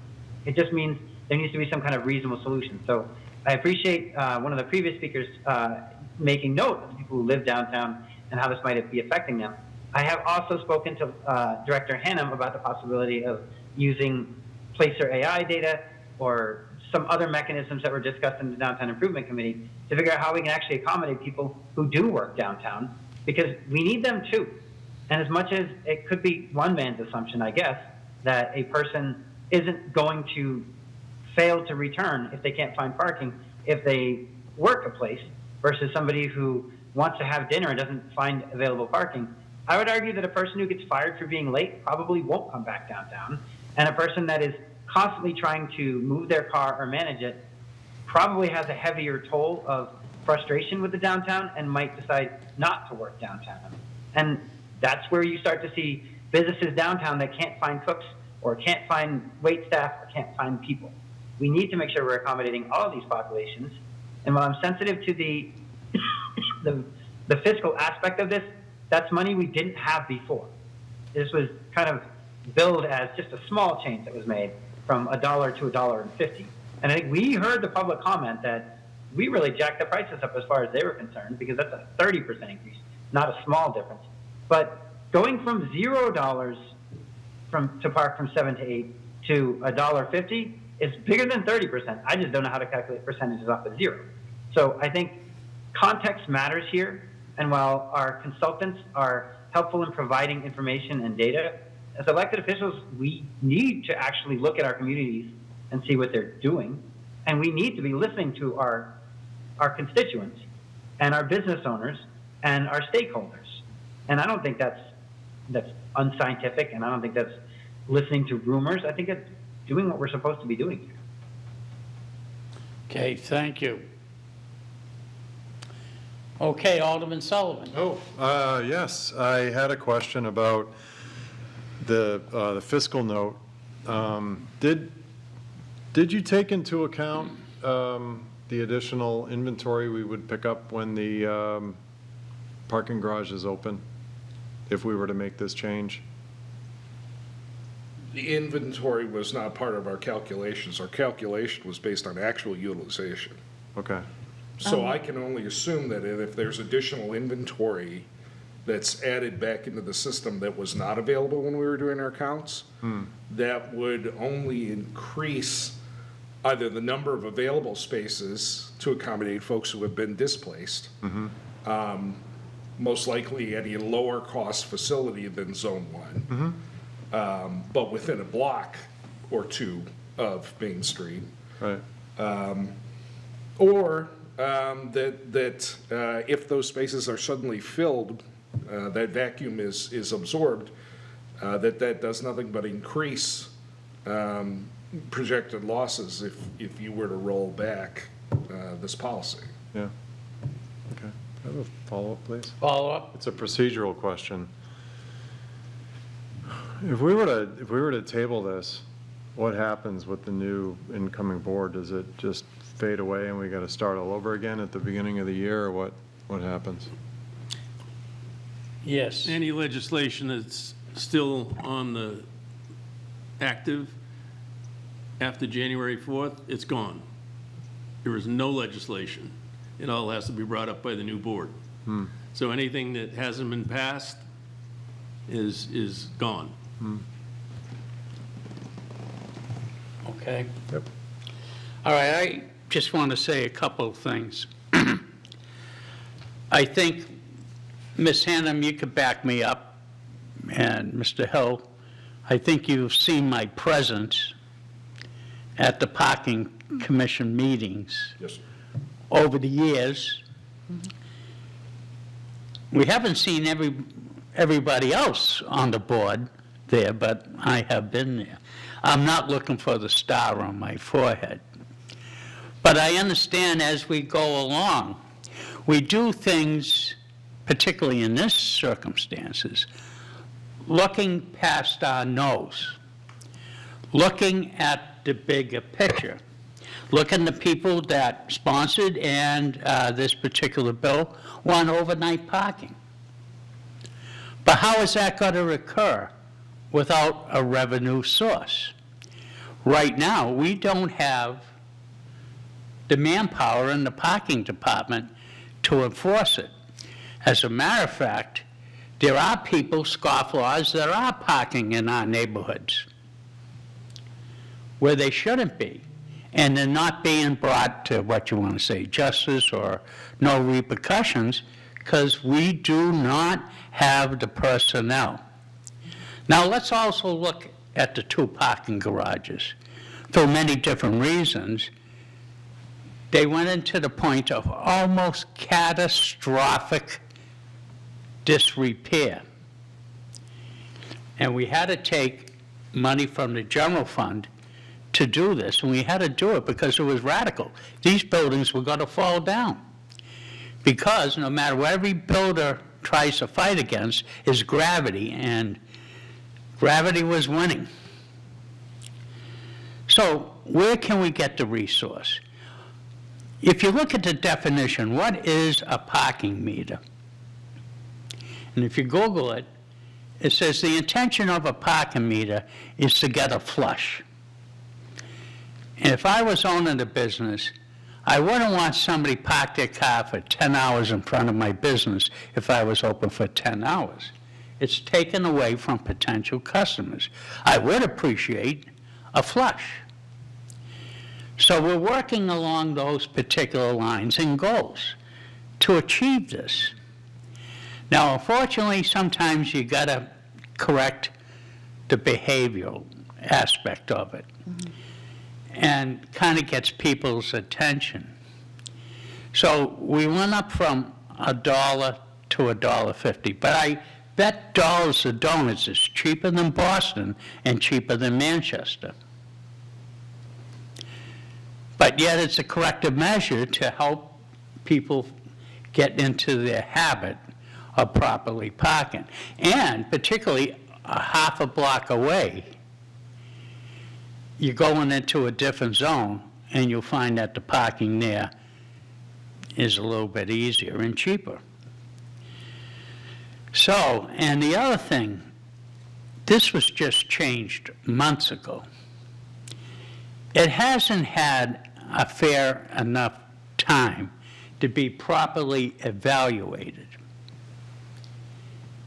It just means there needs to be some kind of reasonable solution. So I appreciate one of the previous speakers making note of the people who live downtown and how this might be affecting them. I have also spoken to Director Hannum about the possibility of using Placer AI data or some other mechanisms that were discussed in the Downtown Improvement Committee to figure out how we can actually accommodate people who do work downtown, because we need them too. And as much as it could be one man's assumption, I guess, that a person isn't going to fail to return if they can't find parking if they work a place versus somebody who wants to have dinner and doesn't find available parking, I would argue that a person who gets fired for being late probably won't come back downtown, and a person that is constantly trying to move their car or manage it probably has a heavier toll of frustration with the downtown and might decide not to work downtown. And that's where you start to see businesses downtown that can't find cooks or can't find wait staff or can't find people. We need to make sure we're accommodating all of these populations. And while I'm sensitive to the the fiscal aspect of this, that's money we didn't have before. This was kind of billed as just a small change that was made from $1 to $1.50. And I think we heard the public comment that we really jacked the prices up as far as they were concerned, because that's a 30% increase, not a small difference. But going from $0 to park from 7 to 8 to $1.50 is bigger than 30%. I just don't know how to calculate percentages off of 0. So I think context matters here. And while our consultants are helpful in providing information and data, as elected officials, we need to actually look at our communities and see what they're doing. And we need to be listening to our constituents and our business owners and our stakeholders. And I don't think that's unscientific, and I don't think that's listening to rumors. I think it's doing what we're supposed to be doing here. Okay, thank you. Okay, Alderman Sullivan. Yes, I had a question about the fiscal note. Did you take into account the additional inventory we would pick up when the parking garage is open, if we were to make this change? The inventory was not part of our calculations. Our calculation was based on actual utilization. Okay. So I can only assume that if there's additional inventory that's added back into the system that was not available when we were doing our counts, that would only increase either the number of available spaces to accommodate folks who have been displaced, most likely at a lower cost facility than Zone 1, but within a block or two of Main Street. Right. Or that if those spaces are suddenly filled, that vacuum is absorbed, that does nothing but increase projected losses if you were to roll back this policy. Yeah. Okay. I have a follow-up, please. Follow-up? It's a procedural question. If we were to table this, what happens with the new incoming board? Does it just fade away and we got to start all over again at the beginning of the year, or what happens? Yes. Any legislation that's still on the active after January 4th, it's gone. There is no legislation. It all has to be brought up by the new board. So anything that hasn't been passed is gone. Okay. Yep. All right, I just want to say a couple of things. I think, Ms. Hannum, you could back me up, and Mr. Hill, I think you've seen my presence at the Parking Commission meetings Yes, sir. over the years. We haven't seen everybody else on the board there, but I have been there. I'm not looking for the star on my forehead. But I understand as we go along, we do things, particularly in this circumstances, looking past our nose, looking at the bigger picture, looking at the people that sponsored and this particular bill want overnight parking. But how is that going to occur without a revenue source? Right now, we don't have the manpower in the parking department to enforce it. As a matter of fact, there are people, scofflaws, that are parking in our neighborhoods where they shouldn't be, and they're not being brought to, what you want to say, justice or no repercussions, because we do not have the personnel. Now, let's also look at the two parking garages. For many different reasons, they went into the point of almost catastrophic disrepair. And we had to take money from the general fund to do this, and we had to do it because it was radical. These buildings were going to fall down, because no matter what every builder tries to fight against is gravity, and gravity was winning. So where can we get the resource? If you look at the definition, what is a parking meter? And if you Google it, it says the intention of a parking meter is to get a flush. And if I was owning the business, I wouldn't want somebody park their car for 10 hours in front of my business if I was open for 10 hours. It's taken away from potential customers. I would appreciate a flush. So we're working along those particular lines and goals to achieve this. Now, unfortunately, sometimes you got to correct the behavioral aspect of it, and kind of gets people's attention. So we went up from $1 to $1.50, but I bet dollars to donuts is cheaper than Boston and cheaper than Manchester. But yet it's a corrective measure to help people get into their habit of properly parking. And particularly a half a block away, you're going into a different zone, and you'll find that the parking there is a little bit easier and cheaper. So, and the other thing, this was just changed months ago. It hasn't had a fair enough time to be properly evaluated.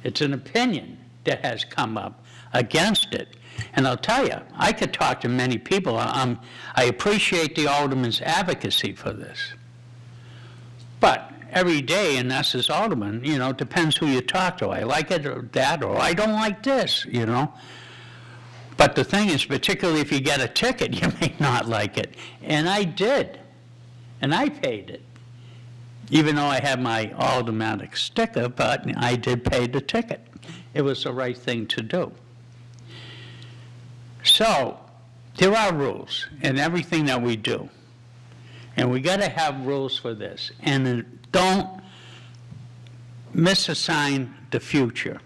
It's an opinion that has come up against it. And I'll tell you, I could talk to many people. I appreciate the alderman's advocacy for this. But every day, and us as aldermen, you know, depends who you talk to. I like it or that, or I don't like this, you know. But the thing is, particularly if you get a ticket, you may not like it. And I did. And I paid it. Even though I had my aldermanic sticker, but I did pay the ticket. It was the right thing to do. So, there are rules in everything that we do. And we got to have rules for this. And don't misassign the future.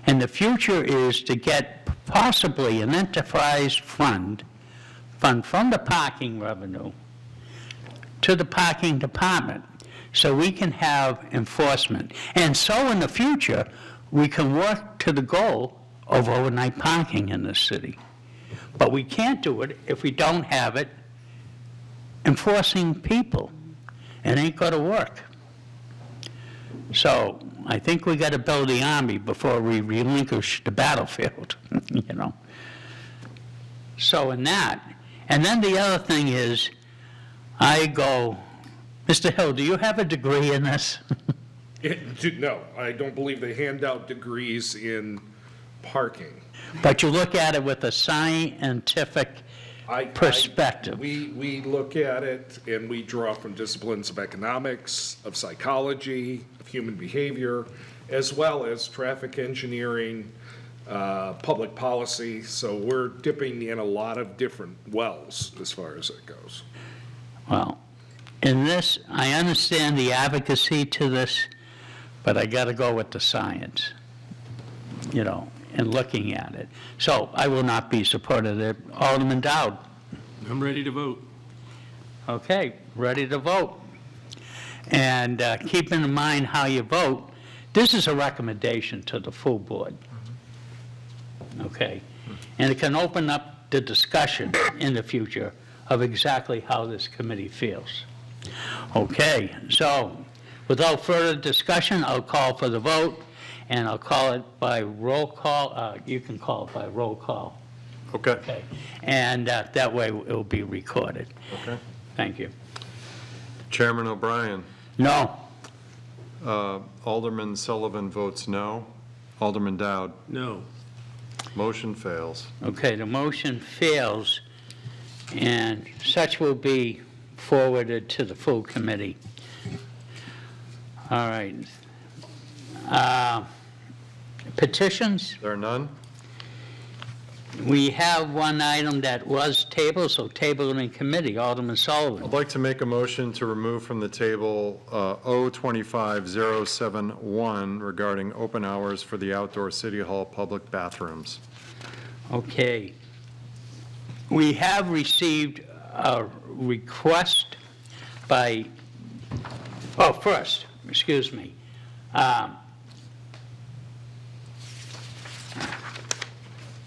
And the future is to get possibly an enterprise fund from the parking revenue to the parking department, so we can have enforcement. And so in the future, we can work to the goal of overnight parking in the city. But we can't do it if we don't have it enforcing people. It ain't going to work. So I think we got to build the army before we relinquish the battlefield, you know. So in that, and then the other thing is, I go, Mr. Hill, do you have a degree in this? No, I don't believe they hand out degrees in parking. But you look at it with a scientific perspective. We look at it and we draw from disciplines of economics, of psychology, of human behavior, as well as traffic engineering, public policy. So we're dipping in a lot of different wells as far as it goes. Well, in this, I understand the advocacy to this, but I got to go with the science, you know, and looking at it. So I will not be supportive of it. Alderman Dowd. I'm ready to vote. Okay, ready to vote. And keep in mind how you vote. This is a recommendation to the full board. Okay? And it can open up the discussion in the future of exactly how this committee feels. Okay, so without further discussion, I'll call for the vote, and I'll call it by roll call. You can call it by roll call. Okay. Okay, and that way it will be recorded. Okay. Thank you. Chairman O'Brien. No. Alderman Sullivan votes no. Alderman Dowd. No. Motion fails. Okay, the motion fails, and such will be forwarded to the full committee. All right. Petitions? There are none? We have one item that was tabled, so table it in committee. Alderman Sullivan. I'd like to make a motion to remove from the table O25071 regarding open hours for the outdoor City Hall public bathrooms. Okay. We have received a request by, oh, first, excuse me.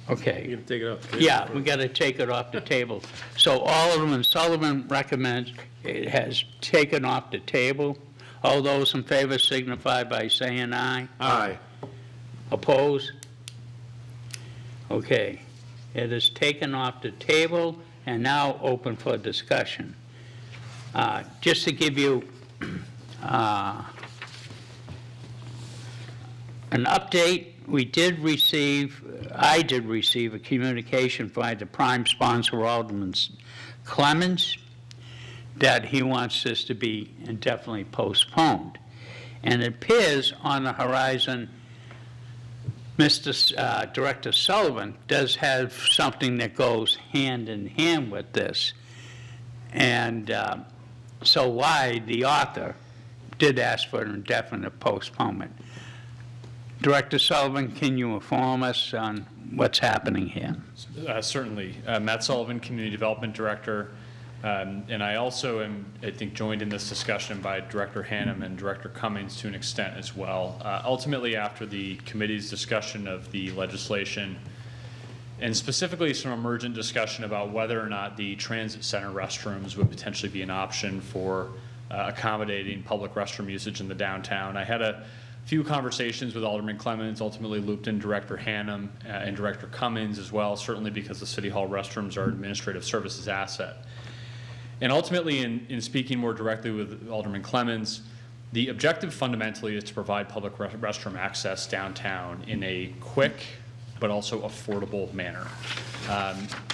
Okay. You can take it off the table. Yeah, we got to take it off the table. So Alderman Sullivan recommends it has taken off the table. All those in favor signify by saying aye. Aye. Oppose? Okay. It is taken off the table and now open for discussion. Just to give you An update, I did receive a communication by the prime sponsor, Alderman Clemens, that he wants this to be indefinitely postponed. And it appears on the horizon, Mr. Director Sullivan does have something that goes hand in hand with this. And so why the author did ask for an indefinite postponement. Director Sullivan, can you inform us on what's happening here? Certainly. Matt Sullivan, Community Development Director. And I also am, I think, joined in this discussion by Director Hannum and Director Cummings to an extent as well. Ultimately, after the committee's discussion of the legislation, and specifically some emergent discussion about whether or not the transit center restrooms would potentially be an option for accommodating public restroom usage in the downtown, I had a few conversations with Alderman Clemens, ultimately looped in Director Hannum and Director Cummings as well, certainly because the City Hall restrooms are an administrative services asset. And ultimately, in speaking more directly with Alderman Clemens, the objective fundamentally is to provide public restroom access downtown in a quick but also affordable manner.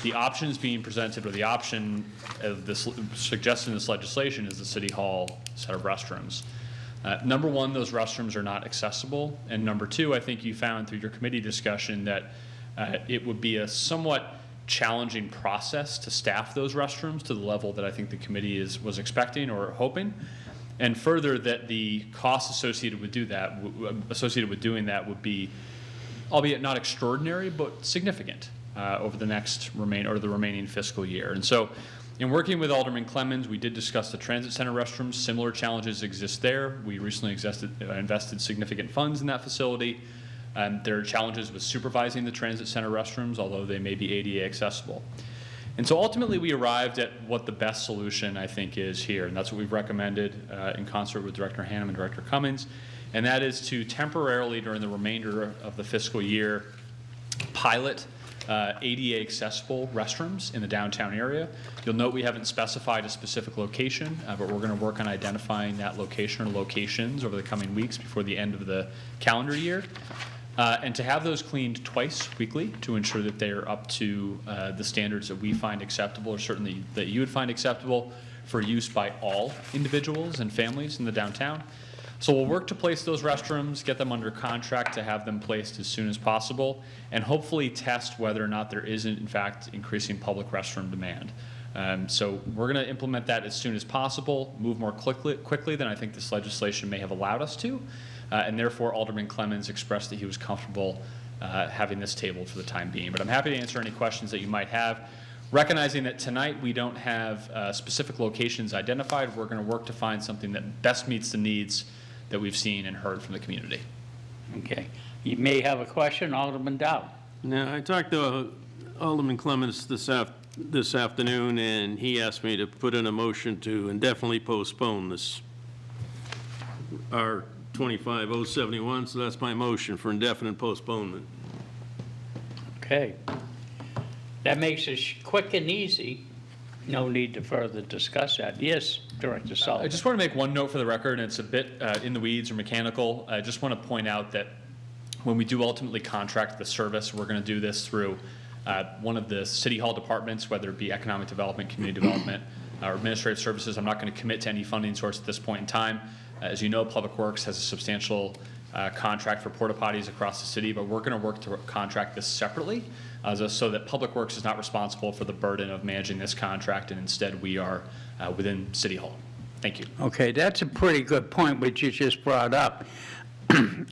The options being presented, or the option of this suggested in this legislation, is the City Hall set of restrooms. Number one, those restrooms are not accessible. And number two, I think you found through your committee discussion that it would be a somewhat challenging process to staff those restrooms to the level that I think the committee was expecting or hoping. And further, that the costs associated with doing that would be, albeit not extraordinary, but significant over the remaining fiscal year. And so, in working with Alderman Clemens, we did discuss the transit center restrooms. Similar challenges exist there. We recently invested significant funds in that facility. There are challenges with supervising the transit center restrooms, although they may be ADA accessible. And so ultimately we arrived at what the best solution, I think, is here. And that's what we've recommended in concert with Director Hannum and Director Cummings. And that is to temporarily, during the remainder of the fiscal year, pilot ADA accessible restrooms in the downtown area. You'll note we haven't specified a specific location, but we're going to work on identifying that location or locations over the coming weeks before the end of the calendar year. And to have those cleaned twice weekly to ensure that they are up to the standards that we find acceptable, or certainly that you would find acceptable for use by all individuals and families in the downtown. So we'll work to place those restrooms, get them under contract to have them placed as soon as possible, and hopefully test whether or not there is, in fact, increasing public restroom demand. So we're going to implement that as soon as possible, move more quickly than I think this legislation may have allowed us to, and therefore Alderman Clemens expressed that he was comfortable having this tabled for the time being. But I'm happy to answer any questions that you might have. Recognizing that tonight we don't have specific locations identified, we're going to work to find something that best meets the needs that we've seen and heard from the community. Okay. You may have a question, Alderman Dow. Now, I talked to Alderman Clemens this afternoon, and he asked me to put in a motion to indefinitely postpone this R-25071, so that's my motion for indefinite postponement. Okay. That makes it quick and easy. No need to further discuss that. Yes, Director Sullivan. I just want to make one note for the record, and it's a bit in the weeds or mechanical. I just want to point out that when we do ultimately contract the service, we're going to do this through one of the City Hall departments, whether it be economic development, community development, or administrative services. I'm not going to commit to any funding source at this point in time. As you know, Public Works has a substantial contract for porta potties across the city, but we're going to work to contract this separately so that Public Works is not responsible for the burden of managing this contract, and instead we are within City Hall. Thank you. Okay, that's a pretty good point, which you just brought up.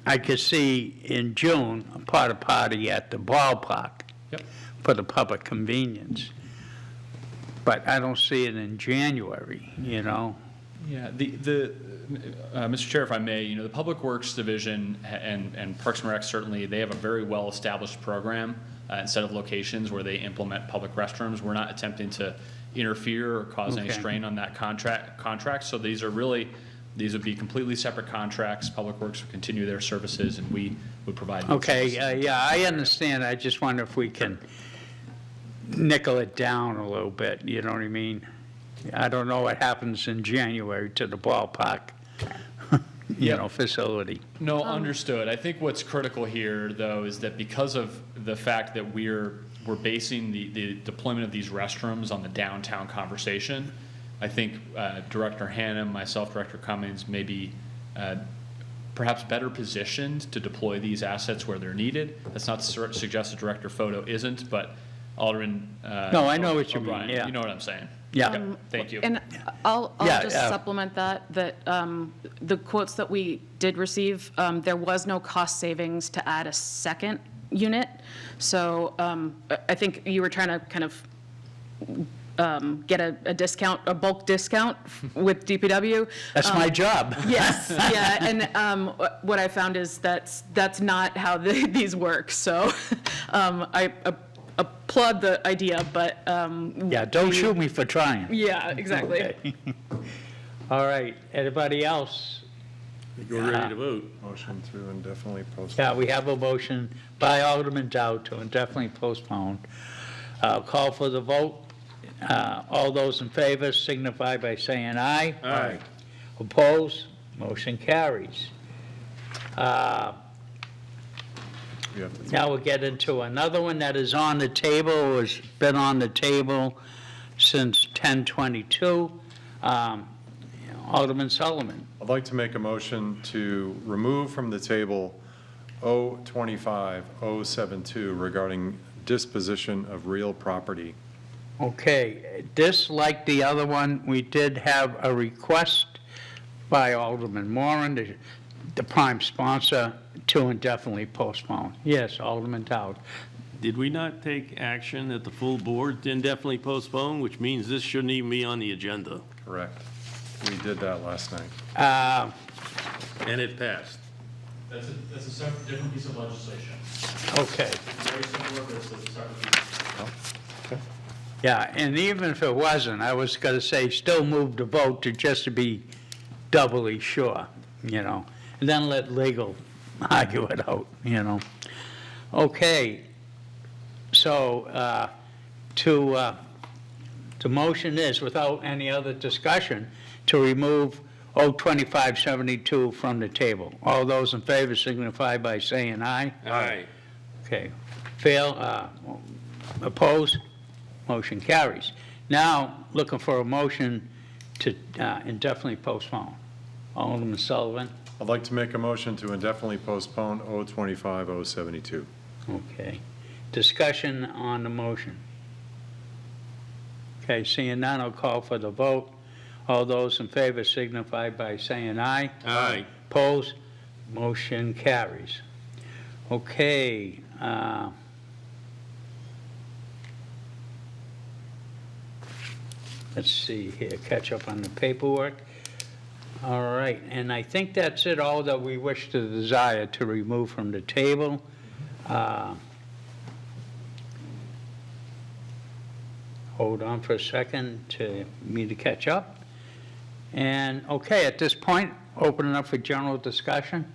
I could see in June a porta potty at the ballpark for the public convenience, but I don't see it in January, you know? Yeah, Mr. Chair, if I may, the Public Works Division and Parks and Rec, certainly, they have a very well-established program and set of locations where they implement public restrooms. We're not attempting to interfere or cause any strain on that contract. So these would be completely separate contracts. Public Works would continue their services, and we would provide those services. Yeah, I understand. I just wonder if we can nickel it down a little bit, you know what I mean? I don't know what happens in January to the ballpark. facility. No, understood. I think what's critical here, though, is that because of the fact that we're basing the deployment of these restrooms on the downtown conversation, I think Director Hannum, myself, Director Cummings, may be perhaps better positioned to deploy these assets where they're needed. That's not to suggest that Director Photo isn't, but Alderman. No, I know what you mean, O'Brien, yeah. You know what I'm saying? Yeah. Okay, thank you. And I'll Yeah, just supplement that the quotes that we did receive, there was no cost savings to add a second unit. So I think you were trying to kind of get a discount, a bulk discount with DPW. That's my job. Yes, yeah, and what I found is that's not how these work. So I applaud the idea, but Yeah, don't shoot me for trying. yeah, exactly. Okay. All right, anybody else? You're ready to vote. Motion to indefinitely postpone. Yeah, we have a motion by Alderman Dow to indefinitely postpone. Call for the vote. All those in favor signify by saying aye. Aye. Opposed? Motion carries. You have to- Now we'll get into another one that is on the table, has been on the table since 10/22. Alderman Sullivan. I'd like to make a motion to remove from the table O25-072 regarding disposition of real property. Okay, this, like the other one, we did have a request by Alderman Moran, the prime sponsor, to indefinitely postpone. Yes, Alderman Dowd. Did we not take action at the full board to indefinitely postpone, which means this shouldn't even be on the agenda? Correct. We did that last night. And it passed. That's a separate, different piece of legislation. Okay. Very similar, but it's a separate piece. Yeah, and even if it wasn't, I was going to say, still move the vote just to be doubly sure, and then let legal argue it out, Okay, so the motion is, without any other discussion, to remove O2572 from the table. All those in favor signify by saying aye. Aye. Okay, opposed? Motion carries. Now, looking for a motion to indefinitely postpone. Alderman Sullivan? I'd like to make a motion to indefinitely postpone O25-072. Okay. Discussion on the motion. Okay, seeing none, I'll call for the vote. All those in favor signify by saying aye. Aye. Opposed? Motion carries. Okay. Let's see here, catch up on the paperwork. All right, and I think that's it, all that we wish to desire to remove from the table. Hold on for a second to me to catch up. And, okay, at this point, open it up for general discussion.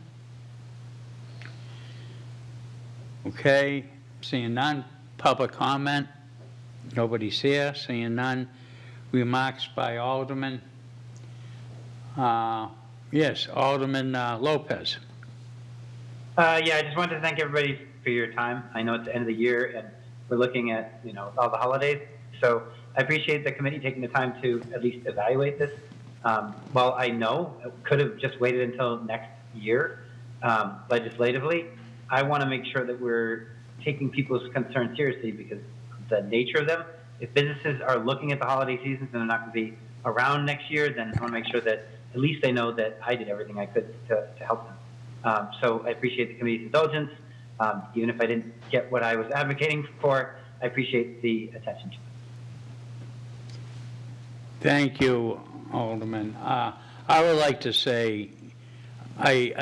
Okay, seeing none, public comment. Nobody's here, seeing none. Remarks by Alderman. Yes, Alderman Lopez. Yeah, I just wanted to thank everybody for your time. I know it's the end of the year and we're looking at, all the holidays. So I appreciate the committee taking the time to at least evaluate this. While I know it could have just waited until next year legislatively, I want to make sure that we're taking people's concerns seriously because of the nature of them. If businesses are looking at the holiday seasons and they're not going to be around next year, then I want to make sure that at least they know that I did everything I could to help them. So I appreciate the committee's indulgence. Even if I didn't get what I was advocating for, I appreciate the attention to it. Thank you, Alderman. I would like to say, I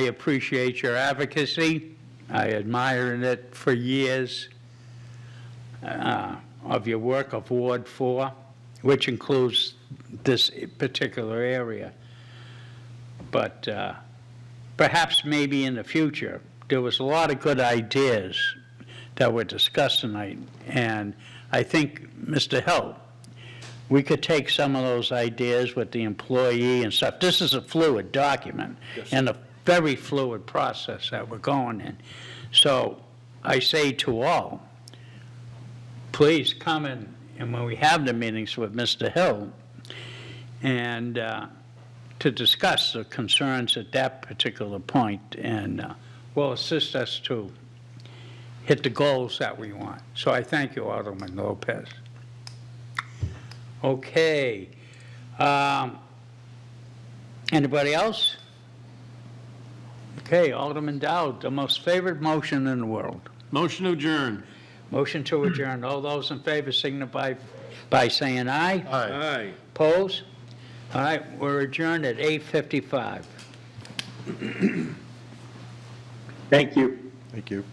appreciate your advocacy. I admired it for years of your work of Ward 4, which includes this particular area. But perhaps maybe in the future, there was a lot of good ideas that were discussed tonight, and I think Mr. Hill we could take some of those ideas with the employee and stuff. This is a fluid document and a very fluid process that we're going in. So I say to all, please come in, and when we have the meetings with Mr. Hill, and to discuss the concerns at that particular point, and will assist us to hit the goals that we want. So I thank you, Alderman Lopez. Okay. Anybody else? Okay, Alderman Dowd, the most favored motion in the world. Motion to adjourn. Motion to adjourn. All those in favor signify by saying aye. Aye. Opposed? All right, we're adjourned at 8:55. Thank you. Thank you.